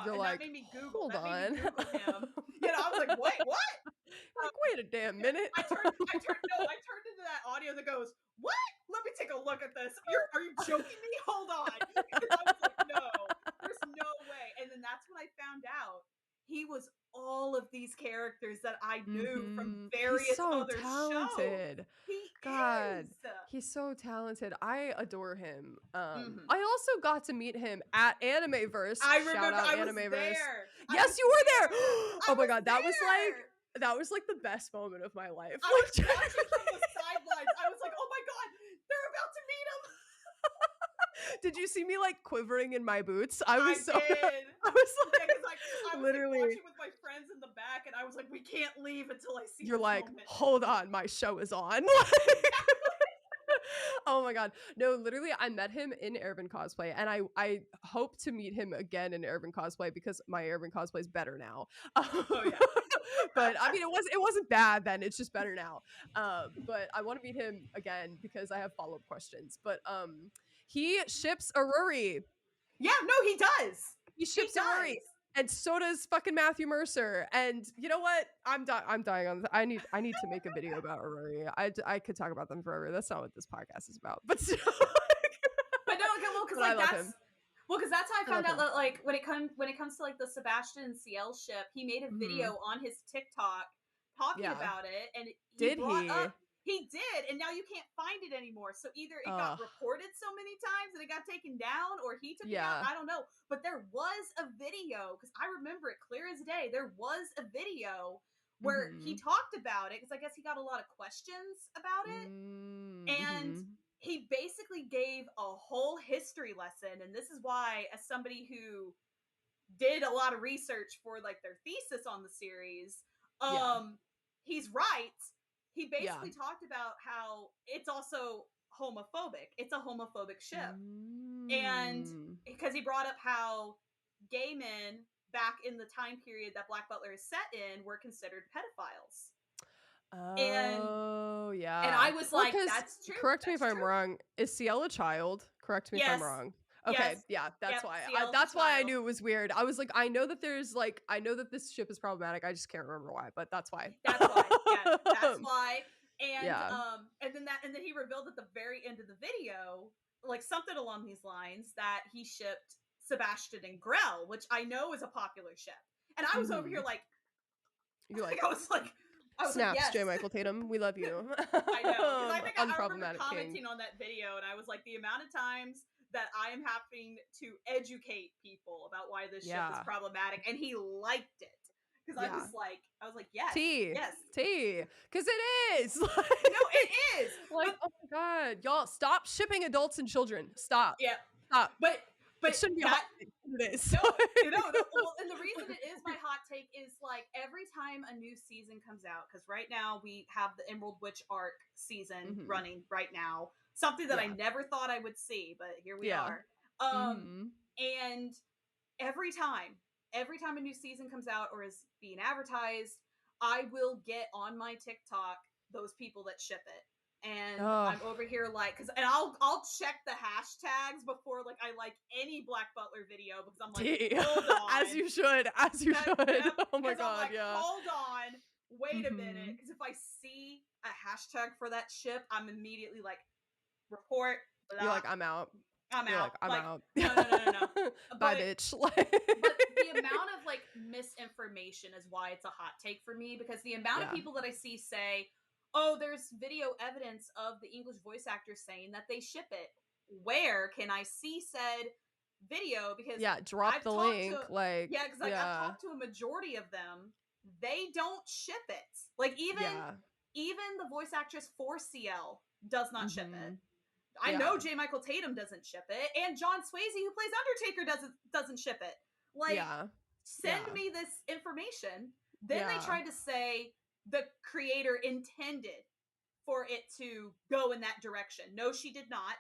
Speaker 1: You're
Speaker 2: and that
Speaker 1: like,
Speaker 2: made me Google.
Speaker 1: hold
Speaker 2: That made me
Speaker 1: on.
Speaker 2: Google him. I was like, "Wait, what?"
Speaker 1: Like, wait a damn
Speaker 2: Yeah,
Speaker 1: minute.
Speaker 2: I turned into that audio that goes, "What? Let me take a look at this. Are you joking me? Hold on." Because I was like, "No, there's no way." And then that's when I found out he was all of these characters that I knew from
Speaker 1: He's
Speaker 2: various
Speaker 1: so
Speaker 2: other shows.
Speaker 1: talented.
Speaker 2: He
Speaker 1: God,
Speaker 2: is.
Speaker 1: he's so talented. I adore him.
Speaker 2: Hmm.
Speaker 1: I also got to meet him at Animeverse.
Speaker 2: I
Speaker 1: Shout
Speaker 2: remember
Speaker 1: out
Speaker 2: I was
Speaker 1: Animeverse.
Speaker 2: there. I was
Speaker 1: Yes, you were there.
Speaker 2: there. I
Speaker 1: Oh my
Speaker 2: was
Speaker 1: god,
Speaker 2: there.
Speaker 1: that was like the best moment of my life.
Speaker 2: I was
Speaker 1: Like
Speaker 2: watching from the sidelines. I was like, "Oh my god, they're about to meet him."
Speaker 1: did you see me like quivering in my boots? I was
Speaker 2: I
Speaker 1: so
Speaker 2: did.
Speaker 1: I was
Speaker 2: Yeah, because I was like
Speaker 1: literally
Speaker 2: watching with my friends in the back, and I was like, "We can't leave until I see
Speaker 1: you're
Speaker 2: this
Speaker 1: like,
Speaker 2: moment."
Speaker 1: hold on, my show is on. Oh my god. No, literally I met him in urban cosplay and I hope to meet him again in urban cosplay because my urban cosplay is better now.
Speaker 2: Oh yeah.
Speaker 1: But I mean it wasn't bad then, it's just better now. But I want to meet him again because I have follow-up questions. But he ships Aruri.
Speaker 2: Yeah, no, he does.
Speaker 1: He
Speaker 2: He
Speaker 1: ships
Speaker 2: does.
Speaker 1: Aruri. And so does fucking Matthew Mercer. And you know what? I'm dying on this. I need to make a video about Aurora. I could talk about them forever. That's not what this podcast is about. But still,
Speaker 2: But no, okay, well, because
Speaker 1: but I
Speaker 2: like
Speaker 1: love him.
Speaker 2: that's how I
Speaker 1: I
Speaker 2: found
Speaker 1: love
Speaker 2: out
Speaker 1: him.
Speaker 2: that like when it comes to like the Sebastian and Ciel ship, he made a
Speaker 1: Hmm.
Speaker 2: video on his TikTok talking
Speaker 1: Yeah.
Speaker 2: about it, and he
Speaker 1: Did
Speaker 2: brought
Speaker 1: he?
Speaker 2: up he did, and now you can't find it anymore. So either it got
Speaker 1: Oh,
Speaker 2: reported so many times and it got taken down, or he took it down.
Speaker 1: yeah.
Speaker 2: I don't know, but there was a video because I remember it clear as day. There was a video where he
Speaker 1: Hmm.
Speaker 2: talked about it because I guess he got a lot of questions about it, and
Speaker 1: Mm-hmm.
Speaker 2: he basically gave a whole history lesson. And this is why, as somebody who did a lot of research for like their thesis on the series,
Speaker 1: Yeah.
Speaker 2: he's right. He
Speaker 1: Yeah.
Speaker 2: basically talked about how it's also homophobic. It's a homophobic ship. And
Speaker 1: Mm.
Speaker 2: because he brought up how gay men back in the time period that Black Butler is set in were considered pedophiles. And
Speaker 1: Oh,
Speaker 2: and
Speaker 1: yeah.
Speaker 2: I was
Speaker 1: Well,
Speaker 2: like,
Speaker 1: because
Speaker 2: that's true.
Speaker 1: correct me if
Speaker 2: That's
Speaker 1: I'm
Speaker 2: true.
Speaker 1: wrong. Is Ciel a child? Correct me if I'm
Speaker 2: Yes.
Speaker 1: wrong.
Speaker 2: Yes.
Speaker 1: Okay, yeah, that's
Speaker 2: Yep.
Speaker 1: why.
Speaker 2: Ciel's a
Speaker 1: That's why I
Speaker 2: child.
Speaker 1: knew it was weird. I was like, I know that there's like, I know that this ship is problematic. I just can't remember why, but that's why.
Speaker 2: That's why. Yeah, that's why.
Speaker 1: Yeah.
Speaker 2: And then he revealed at the very end of the video, like something along these lines, that he shipped Sebastian and Grell, which I know is a popular ship. And I was over here
Speaker 1: Hmm.
Speaker 2: like,
Speaker 1: You're like,
Speaker 2: I was like,
Speaker 1: snaps,
Speaker 2: yes.
Speaker 1: J. Michael Tatum. We love you.
Speaker 2: I know, because I think I remember
Speaker 1: Unproblematic king.
Speaker 2: commenting on that video, and I was like, the amount of times that I am having to educate people about why this ship is
Speaker 1: Yeah.
Speaker 2: problematic, and he liked it because
Speaker 1: Yeah.
Speaker 2: I was like, yes,
Speaker 1: T.
Speaker 2: yes,
Speaker 1: T. Because it is.
Speaker 2: no, it is,
Speaker 1: Like,
Speaker 2: but
Speaker 1: oh my god. Y'all, stop shipping adults and children. Stop.
Speaker 2: yeah,
Speaker 1: Stop.
Speaker 2: but
Speaker 1: It shouldn't be a hot
Speaker 2: that
Speaker 1: take. It is.
Speaker 2: no, no. Well, and the reason it is my hot take is like every time a new season comes out, because right now we have the Emerald Witch arc season
Speaker 1: Hmm.
Speaker 2: running right now, something that I
Speaker 1: Yeah.
Speaker 2: never thought I would see, but here we
Speaker 1: Yeah.
Speaker 2: are.
Speaker 1: Hmm.
Speaker 2: And every time a new season comes out or is being advertised, I will get on my TikTok those people that ship it. And
Speaker 1: Oh.
Speaker 2: I'm over here like, and I'll check the hashtags before like I like any Black Butler video because I'm like,
Speaker 1: T.
Speaker 2: hold on,
Speaker 1: As you should. As you should. Oh my
Speaker 2: because I'm
Speaker 1: god.
Speaker 2: like,
Speaker 1: Yeah.
Speaker 2: hold on, wait a minute,
Speaker 1: Hmm.
Speaker 2: because if I see a hashtag for that ship, I'm immediately like, report,
Speaker 1: You're
Speaker 2: blah,
Speaker 1: like, I'm out.
Speaker 2: I'm
Speaker 1: You're
Speaker 2: out.
Speaker 1: like, I'm
Speaker 2: Like,
Speaker 1: out.
Speaker 2: no.
Speaker 1: Bye,
Speaker 2: But
Speaker 1: bitch.
Speaker 2: the amount of like misinformation is why it's a hot take for me, because the amount of
Speaker 1: Yeah.
Speaker 2: people that I see say, "Oh, there's video evidence of the English voice actors saying that they ship it." Where can I see said video? Because
Speaker 1: Yeah. Drop
Speaker 2: I've
Speaker 1: the
Speaker 2: talked to
Speaker 1: link. Like,
Speaker 2: yeah, because like I've
Speaker 1: yeah.
Speaker 2: talked to a majority of them. They don't ship it. Like
Speaker 1: Yeah.
Speaker 2: even the voice actress for CL does not ship it.
Speaker 1: Hmm.
Speaker 2: I
Speaker 1: Yeah.
Speaker 2: know J. Michael Tatum doesn't ship it, and John Swayze, who plays Undertaker, doesn't ship it. Like,
Speaker 1: Yeah.
Speaker 2: send
Speaker 1: Yeah.
Speaker 2: me this information. Then they
Speaker 1: Yeah.
Speaker 2: tried to say the creator intended for it to go in that direction. No, she did not.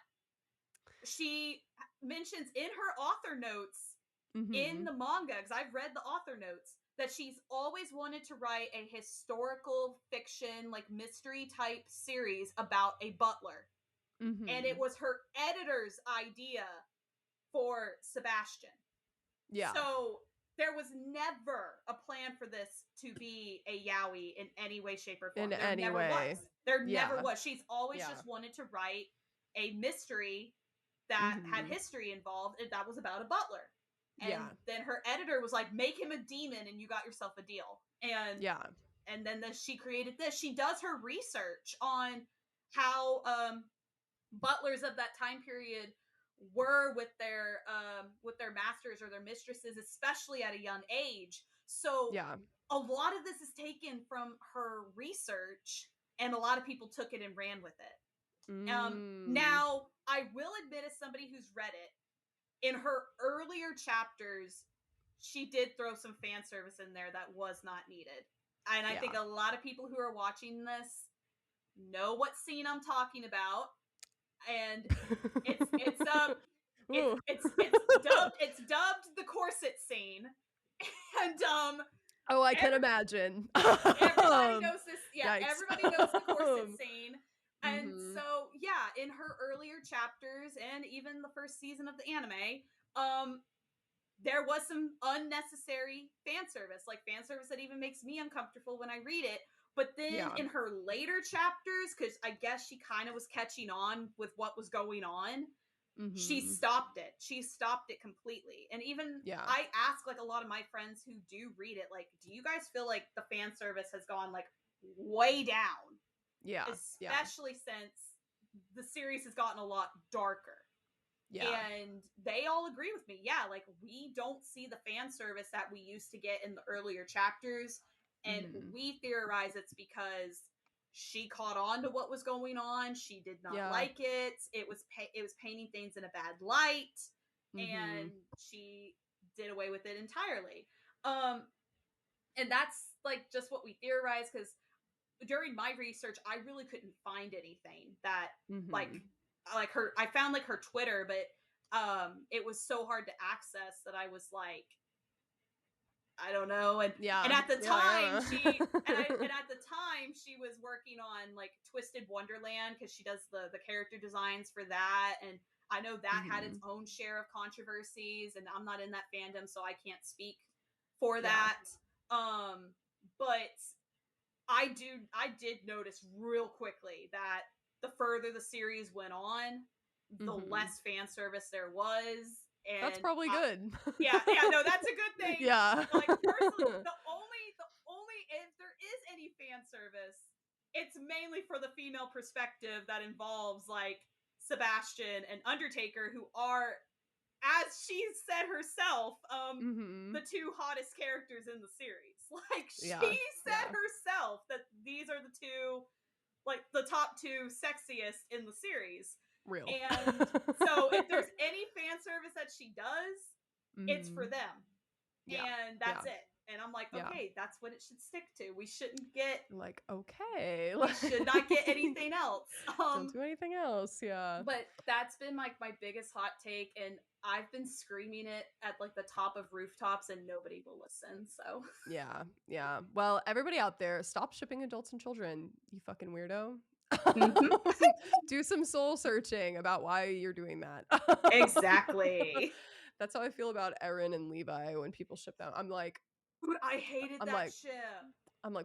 Speaker 2: She mentions in her author notes in
Speaker 1: Hmm.
Speaker 2: the manga, because I've read the author notes, that she's always wanted to write a historical fiction, like mystery type series about a butler. And it
Speaker 1: Hmm.
Speaker 2: was her editor's idea for Sebastian.
Speaker 1: Yeah.
Speaker 2: So there was never a plan for this to be a yaoi in any way, shape, or form.
Speaker 1: In
Speaker 2: There
Speaker 1: any
Speaker 2: never
Speaker 1: way.
Speaker 2: was. There never
Speaker 1: Yeah.
Speaker 2: was. She's always
Speaker 1: Yeah.
Speaker 2: just wanted to write a mystery that had
Speaker 1: Hmm.
Speaker 2: history involved, and that was about a butler. And
Speaker 1: Yeah.
Speaker 2: then her editor was like, make him a demon and you got yourself a deal.
Speaker 1: Yeah.
Speaker 2: And then she created this. She does her research on how butlers of that time period were with their masters or their mistresses, especially at a young age. So
Speaker 1: Yeah.
Speaker 2: a lot of this is taken from her research, and a lot of people took it and ran with it.
Speaker 1: Mm.
Speaker 2: Now I will admit, as somebody who's read it, in her earlier chapters, she did throw some fan service in there that was not needed. And I
Speaker 1: Yeah.
Speaker 2: think a lot of people who are watching this know what scene I'm talking about. and it's
Speaker 1: Ooh.
Speaker 2: it's dubbed the corset scene, and
Speaker 1: Oh, I can
Speaker 2: every,
Speaker 1: imagine.
Speaker 2: everybody knows this. Yeah,
Speaker 1: Yikes.
Speaker 2: everybody knows the corset scene. And
Speaker 1: Mhm.
Speaker 2: so, yeah, in her earlier chapters and even the first season of the anime, um, there was some unnecessary fan service, like fan service that even makes me uncomfortable when I read it. But then
Speaker 1: Yeah.
Speaker 2: in her later chapters, because I guess she kind of was catching on with what was going on, she
Speaker 1: Mhm.
Speaker 2: stopped it. She stopped it completely. And even
Speaker 1: Yeah.
Speaker 2: I ask like a lot of my friends who do read it, like, do you guys feel like the fan service has gone like way down?
Speaker 1: Yeah. Yeah.
Speaker 2: Especially since the series has gotten a lot darker.
Speaker 1: Yeah.
Speaker 2: And they all agree with me. Yeah, like we don't see the fan service that we used to get in the earlier chapters. And
Speaker 1: Mhm.
Speaker 2: we theorize it's because she caught on to what was going on. She did not
Speaker 1: Yeah.
Speaker 2: like it. It was painting things in a bad light, and
Speaker 1: Mhm.
Speaker 2: she did away with it entirely. Um, and that's like just what we theorize, because during my research, I really couldn't find anything that like
Speaker 1: Mhm.
Speaker 2: her. I found like her Twitter, but it was so hard to access that I was like, I don't know. And
Speaker 1: Yeah.
Speaker 2: at the time
Speaker 1: Yeah.
Speaker 2: she
Speaker 1: Yeah.
Speaker 2: and at the time she was working on like Twisted Wonderland, because she does the character designs for that, and I know that had its
Speaker 1: Mhm.
Speaker 2: own share of controversies, and I'm not in that fandom, so I can't speak for
Speaker 1: Yeah.
Speaker 2: that. But I did notice real quickly that the further the series went on, the
Speaker 1: Mhm.
Speaker 2: less fan service there was.
Speaker 1: That's
Speaker 2: And
Speaker 1: probably good.
Speaker 2: yeah, yeah, no, that's a good thing.
Speaker 1: Yeah.
Speaker 2: Like personally, the only if there is any fan service, it's mainly for the female perspective that involves like Sebastian and Undertaker, who are, as she said herself,
Speaker 1: Mhm.
Speaker 2: the two hottest characters in the series. Like she
Speaker 1: Yeah.
Speaker 2: said
Speaker 1: Yeah.
Speaker 2: herself that these are the two, like the top two sexiest in the series.
Speaker 1: Real.
Speaker 2: And so if there's any fan service that she does, it's for
Speaker 1: Mhm.
Speaker 2: them.
Speaker 1: Yeah.
Speaker 2: And
Speaker 1: Yeah.
Speaker 2: that's it. And I'm like,
Speaker 1: Yeah.
Speaker 2: okay, that's what it should stick to. We shouldn't get
Speaker 1: Like, okay.
Speaker 2: we should not get anything else.
Speaker 1: Don't do anything else. Yeah.
Speaker 2: But that's been like my biggest hot take, and I've been screaming it at like the top of rooftops, and nobody will listen. So
Speaker 1: Yeah. Yeah. Well, everybody out there, stop shipping adults and children, you fucking weirdo.
Speaker 2: Mhm.
Speaker 1: Do some soul searching about why you're doing that.
Speaker 2: Exactly.
Speaker 1: That's how I feel about Erin and Levi when people ship them.
Speaker 2: Dude, I hated
Speaker 1: I'm
Speaker 2: that
Speaker 1: like,
Speaker 2: ship.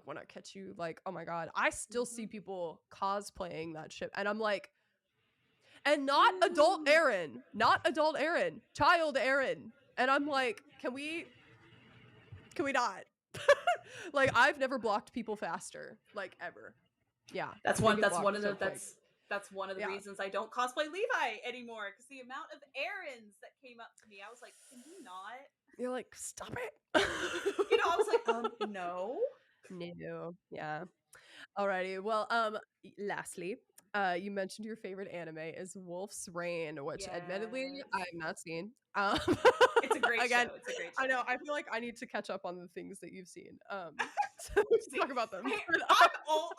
Speaker 1: when I catch you, like, oh my God. I still see
Speaker 2: Mhm.
Speaker 1: people cosplaying that ship. And I'm like, and not adult
Speaker 2: Dude.
Speaker 1: Aaron, not adult Aaron, child Aaron. And I'm like, can we not? Like, I've never blocked people faster, like ever. Yeah.
Speaker 2: That's
Speaker 1: They
Speaker 2: one
Speaker 1: get
Speaker 2: that's one
Speaker 1: blocked
Speaker 2: of
Speaker 1: so
Speaker 2: the
Speaker 1: quick.
Speaker 2: that's one of the
Speaker 1: Yeah.
Speaker 2: reasons I don't cosplay Levi anymore, because the amount of errands that came up to me, I was like, can you not?
Speaker 1: You're like, stop it.
Speaker 2: I was like, no.
Speaker 1: No. Yeah. Alrighty. Well, lastly, you mentioned your favorite anime is Wolf's Rain, which admittedly
Speaker 2: Yes.
Speaker 1: I've not seen.
Speaker 2: It's a great
Speaker 1: Again,
Speaker 2: show. It's a great
Speaker 1: I know
Speaker 2: show.
Speaker 1: I feel like I need to catch up on the things that you've seen. So we should
Speaker 2: See,
Speaker 1: talk about them.
Speaker 2: I'm old.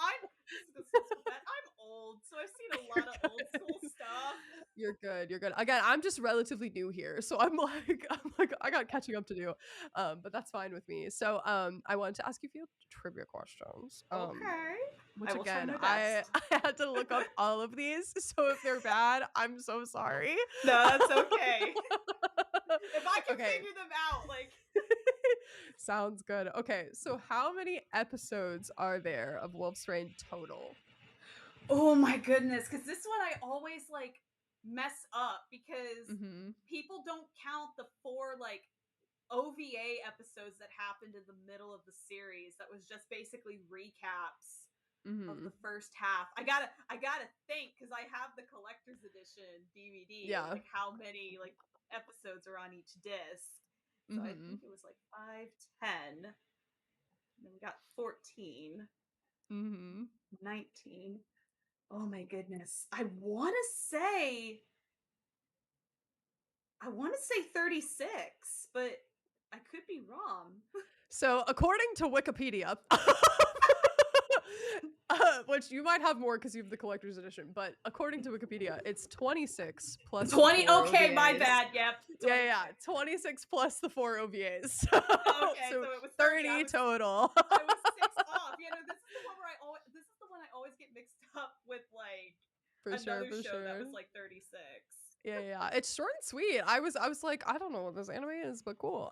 Speaker 2: This is gonna sound so bad. I'm old, so I've seen a
Speaker 1: You're
Speaker 2: lot of old school
Speaker 1: good.
Speaker 2: stuff.
Speaker 1: You're good. You're good. Again, I'm just relatively new here, so I'm like I got catching up to do. But that's fine with me. So I wanted to ask you a few trivia questions.
Speaker 2: Okay. I
Speaker 1: Which
Speaker 2: will try
Speaker 1: again,
Speaker 2: my
Speaker 1: I
Speaker 2: best.
Speaker 1: I had to look up all of these, so if they're bad, I'm so sorry.
Speaker 2: No, that's okay. If I can
Speaker 1: Okay.
Speaker 2: figure them out, like,
Speaker 1: Sounds good. Okay, so how many episodes are there of Wolf's Rain total?
Speaker 2: oh my goodness, because this one I always like mess up, because
Speaker 1: Mhm.
Speaker 2: people don't count the four like OVA episodes that happened in the middle of the series. That was just basically recaps of
Speaker 1: Mhm.
Speaker 2: the first half. I gotta think, because I have the collector's edition DVD of
Speaker 1: Yeah.
Speaker 2: like how many like episodes are on each disc. So I think
Speaker 1: Mhm.
Speaker 2: it was like 5, 10. And then we got 14,
Speaker 1: Mhm.
Speaker 2: 19. Oh my goodness. I want to say 36, but I could be wrong.
Speaker 1: So, according to Wikipedia, Which you might have more because you have the collector's edition, but according to Wikipedia, it's 26 plus the
Speaker 2: 20.
Speaker 1: four
Speaker 2: Okay, my
Speaker 1: OVAs.
Speaker 2: bad. Yep. 26.
Speaker 1: Yeah, 26 plus the 4 OVAs.
Speaker 2: Okay,
Speaker 1: So
Speaker 2: so it was 30.
Speaker 1: 30 total.
Speaker 2: I was 6 off. You know, this is the one where this is the one I always get mixed up with like
Speaker 1: For sure,
Speaker 2: another
Speaker 1: for
Speaker 2: show that
Speaker 1: sure.
Speaker 2: was like 36.
Speaker 1: Yeah. It's short and sweet. I was like, I don't know what this anime is, but cool.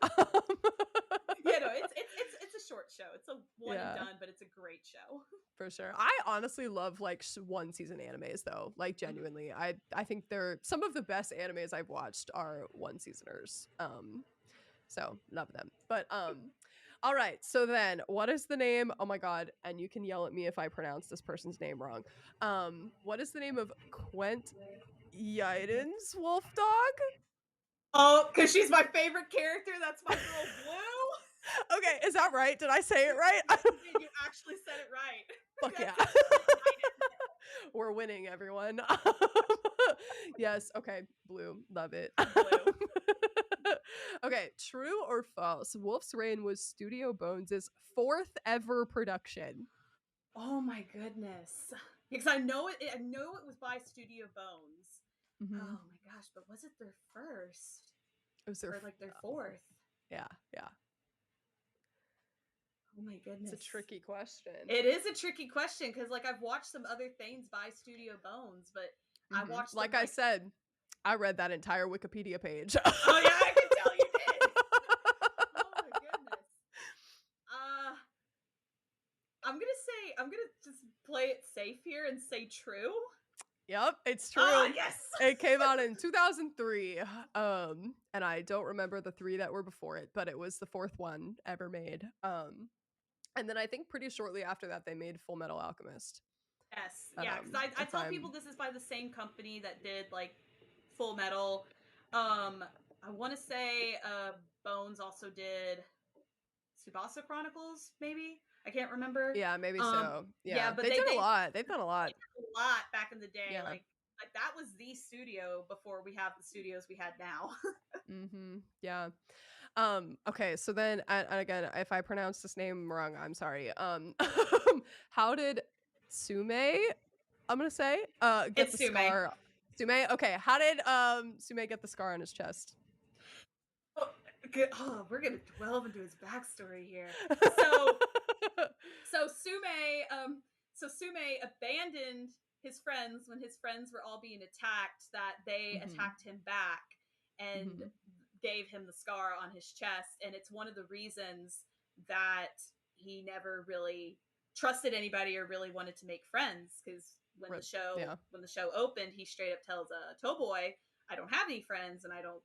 Speaker 2: Yeah, no, it's a short show. It's a one and
Speaker 1: Yeah.
Speaker 2: done, but it's a great show.
Speaker 1: For sure. I honestly love like one season animes though. Like genuinely. I think they're some of the best animes I've watched are one seasoners. So love them. But all right. So then what is the name? Oh my god, and you can yell at me if I pronounce this person's name wrong. What is the name of Quent Yiden's wolf dog?
Speaker 2: Oh, because she's my favorite character. That's my girl Blue.
Speaker 1: Okay, is that right? Did I say it right?
Speaker 2: Yes, you did. You actually said it right.
Speaker 1: Fuck yeah. We're winning, everyone. Yes, okay. Blue, love it.
Speaker 2: Blue.
Speaker 1: Okay, true or false? Wolf's Rain was Studio Bones' fourth ever production.
Speaker 2: Oh my goodness. Because I know it was by Studio Bones.
Speaker 1: Mm-hmm.
Speaker 2: Oh my gosh, but was it their first?
Speaker 1: It was their
Speaker 2: Or like their fourth?
Speaker 1: Yeah.
Speaker 2: Oh my goodness.
Speaker 1: It's a tricky question.
Speaker 2: It is a tricky question because like I've watched some other things by Studio Bones, but I watched them,
Speaker 1: like I said, I read that entire Wikipedia page.
Speaker 2: Oh yeah, I can tell you did. Oh my goodness. I'm gonna just play it safe here and say true.
Speaker 1: Yep, it's true.
Speaker 2: Oh yes.
Speaker 1: It came out in 2003. And I don't remember the 3 that were before it, but it was the 4th one ever made. And then I think pretty shortly after that they made Full Metal Alchemist.
Speaker 2: Yes, yeah, because I tell people this is by the same company that did like Full Metal. I want to say Bones also did Tsubasa Chronicles, maybe. I can't remember.
Speaker 1: Yeah, maybe so. Yeah,
Speaker 2: but
Speaker 1: they did a lot. They've done a lot.
Speaker 2: They did a lot back in the day.
Speaker 1: Yeah.
Speaker 2: Like that was the studio before we have the studios we had now.
Speaker 1: Yeah. Okay, so then and again, if I pronounce this name wrong, I'm sorry. How did Sume, I'm gonna say, get
Speaker 2: It's
Speaker 1: the
Speaker 2: Sume.
Speaker 1: scar? Sume? Okay, how did Sume get the scar on his chest?
Speaker 2: Oh, we're gonna delve into his backstory here. So Sume abandoned his friends when his friends were all being attacked, that they attacked him back and gave him the scar on his chest. And it's one of the reasons that he never really trusted anybody or really wanted to make friends, because when the show opened, he straight up tells Toboy, I don't have any friends and I don't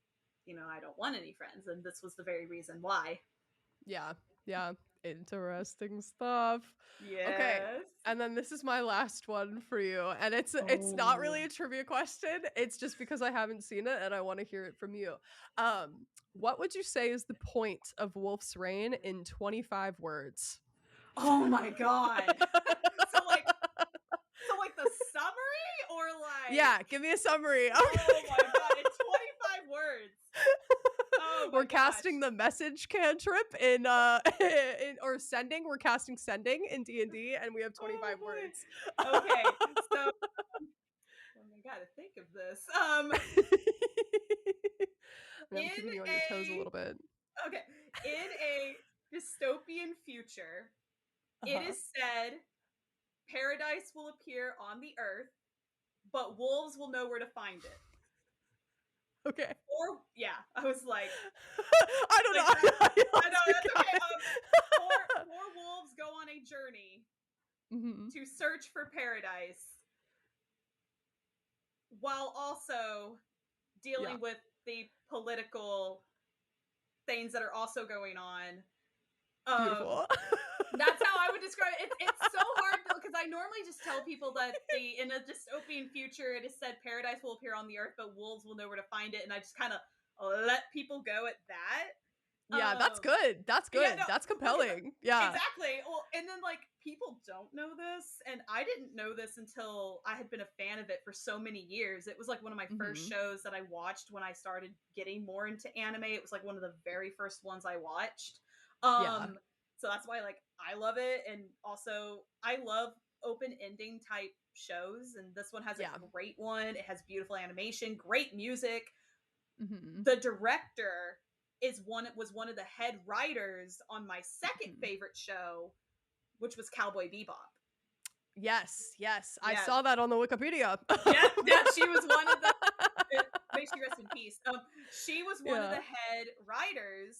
Speaker 2: want any friends. And this was the very reason why.
Speaker 1: Yeah. Interesting stuff.
Speaker 2: Yes.
Speaker 1: Okay. And then this is my last one for you. And it's not really a trivia question. It's just because I haven't seen it and I want to hear it from you. What would you say is the point of Wolf's Rain in 25 words?
Speaker 2: Oh my god. So like the summary or like
Speaker 1: Yeah, give me a summary.
Speaker 2: Oh my god, it's 25 words. Oh my
Speaker 1: we're casting the message cantrip in or sending. We're casting sending in D&D, and we have 25 words.
Speaker 2: Okay, so I gotta think of this.
Speaker 1: I'm keeping you on your toes a little bit.
Speaker 2: Okay, in a dystopian future, it is said paradise will appear on the earth, but wolves will know where to find it.
Speaker 1: Okay.
Speaker 2: Or I was like,
Speaker 1: I don't know.
Speaker 2: I know that's okay. Four wolves go on a journey to search for paradise, while also dealing with the political things that are also going on.
Speaker 1: Beautiful.
Speaker 2: That's how I would describe it. It's so hard because I normally just tell people that in a dystopian future, it is said paradise will appear on the earth, but wolves will know where to find it, and I just kind of let people go at that.
Speaker 1: Yeah, that's good. That's good. Yeah, no, that's compelling. Yeah,
Speaker 2: exactly. Well, and then like people don't know this, and I didn't know this until I had been a fan of it for so many years. It was like one of my first shows that I watched when I started getting more into anime. It was like one of the very first ones I watched. So that's why like I love it, and also I love open ending type shows, and this one has
Speaker 1: Yeah.
Speaker 2: a great one. It has beautiful animation, great music.
Speaker 1: Mm-hmm.
Speaker 2: The director was one of the head writers on my second favorite show, which was Cowboy Bebop.
Speaker 1: Yes, yes. I
Speaker 2: Yeah.
Speaker 1: saw that on the Wikipedia.
Speaker 2: Yeah, she was one of the may she rest in peace. She was one of
Speaker 1: Yeah.
Speaker 2: the head writers,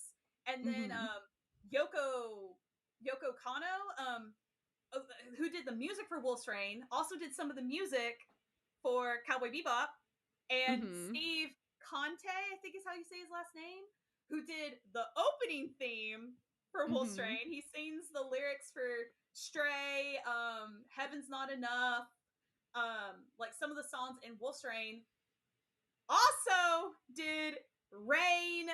Speaker 2: and then
Speaker 1: Mm-hmm.
Speaker 2: Yoko Kano, who did the music for Wolf's Rain, also did some of the music for Cowboy Bebop, and
Speaker 1: Mm-hmm.
Speaker 2: Steve Conte, I think is how you say his last name, who did the opening theme for Wolf's
Speaker 1: Mm-hmm.
Speaker 2: Rain. He sings the lyrics for Stray, Heaven's Not Enough, like some of the songs in Wolf's Rain. Also did Rain,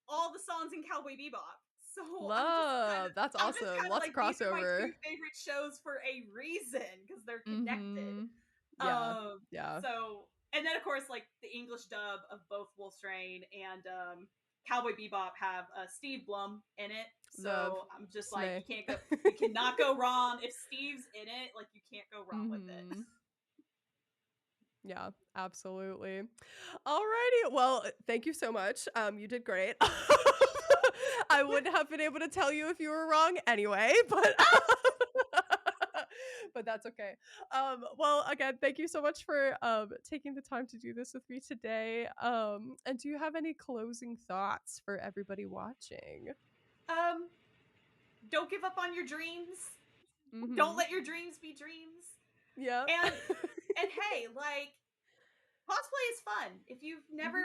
Speaker 2: all the songs in Cowboy Bebop. So
Speaker 1: Love. That's
Speaker 2: I'm just
Speaker 1: awesome.
Speaker 2: kind of
Speaker 1: Lots of
Speaker 2: like, these are my
Speaker 1: crossover.
Speaker 2: two favorite shows for a reason, because they're connected.
Speaker 1: Mm-hmm. Yeah.
Speaker 2: Um,
Speaker 1: Yeah.
Speaker 2: so, and then of course, like the English dub of both Wolf's Rain and Cowboy Bebop have Steve Blum in it.
Speaker 1: Love.
Speaker 2: So I'm just like,
Speaker 1: Slay.
Speaker 2: you cannot go wrong if Steve's in it. Like, you can't go wrong with it.
Speaker 1: Mm-hmm. Yeah, absolutely. Alrighty. Well, thank you so much. You did great. I wouldn't have been able to tell you if you were wrong anyway, but but that's okay. Well, again, thank you so much for taking the time to do this with me today. And do you have any closing thoughts for everybody watching?
Speaker 2: Um, don't give up on your dreams. Don't
Speaker 1: Mm-hmm.
Speaker 2: let your dreams be dreams.
Speaker 1: Yeah.
Speaker 2: And hey, like, cosplay is fun. If you've never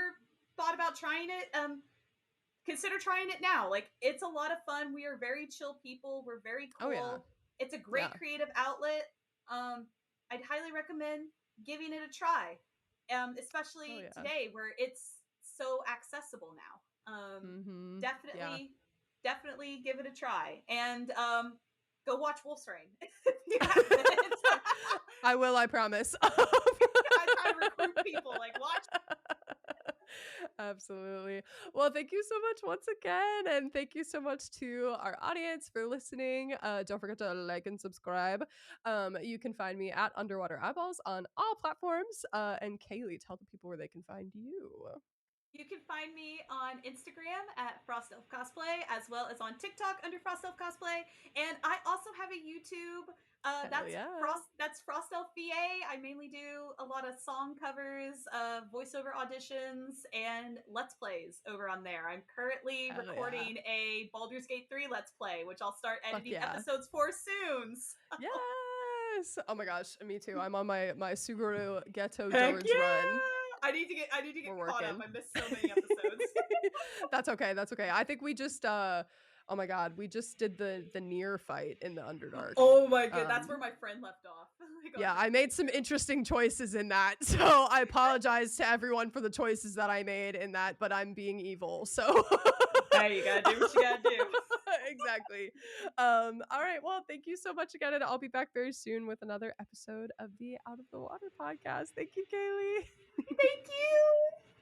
Speaker 2: thought about trying it, consider trying it now. Like, it's a lot of fun. We are very chill people. We're very
Speaker 1: Oh yeah.
Speaker 2: cool. It's a great
Speaker 1: Yeah.
Speaker 2: creative outlet. I'd highly recommend giving it a try.
Speaker 1: Oh
Speaker 2: Especially
Speaker 1: yeah.
Speaker 2: today where it's so accessible now.
Speaker 1: Mm-hmm. Yeah.
Speaker 2: Definitely give it a try. And go watch Wolf's Rain if you haven't.
Speaker 1: I will, I promise.
Speaker 2: I try to recruit people, like, watch.
Speaker 1: Absolutely. Well, thank you so much once again. And thank you so much to our audience for listening. Don't forget to like and subscribe. You can find me at Underwater Eyeballs on all platforms. And Kailey, tell the people where they can find you.
Speaker 2: You can find me on Instagram at Frost Elf Cosplay, as well as on TikTok under Frost Elf Cosplay. And I also have a YouTube.
Speaker 1: Hell yeah.
Speaker 2: That's Frost Elf VA. I mainly do a lot of song covers, voiceover auditions, and Let's Plays over on there. I'm currently
Speaker 1: Hell
Speaker 2: recording a Baldur's Gate 3 Let's Play, which I'll start
Speaker 1: Fuck
Speaker 2: editing
Speaker 1: yeah.
Speaker 2: episodes for soon. So.
Speaker 1: Yes. Oh my gosh. Me too. I'm on my Suguru Ghetto
Speaker 2: Heck
Speaker 1: George
Speaker 2: yeah!
Speaker 1: run.
Speaker 2: I need to get
Speaker 1: We're
Speaker 2: caught up.
Speaker 1: working.
Speaker 2: I missed so many episodes.
Speaker 1: That's okay. That's okay. I think we just oh my god, we just did the near fight in the Underdark.
Speaker 2: Oh my god, that's where my friend left off.
Speaker 1: Yeah, I made some interesting choices in that. So I apologize to everyone for the choices that I made in that, but I'm being evil. So
Speaker 2: hey, you gotta do what you gotta do.
Speaker 1: Exactly. All right. Well, thank you so much again, and I'll be back very soon with another episode of the Out of the Water podcast. Thank you, Kailey.
Speaker 2: Thank you.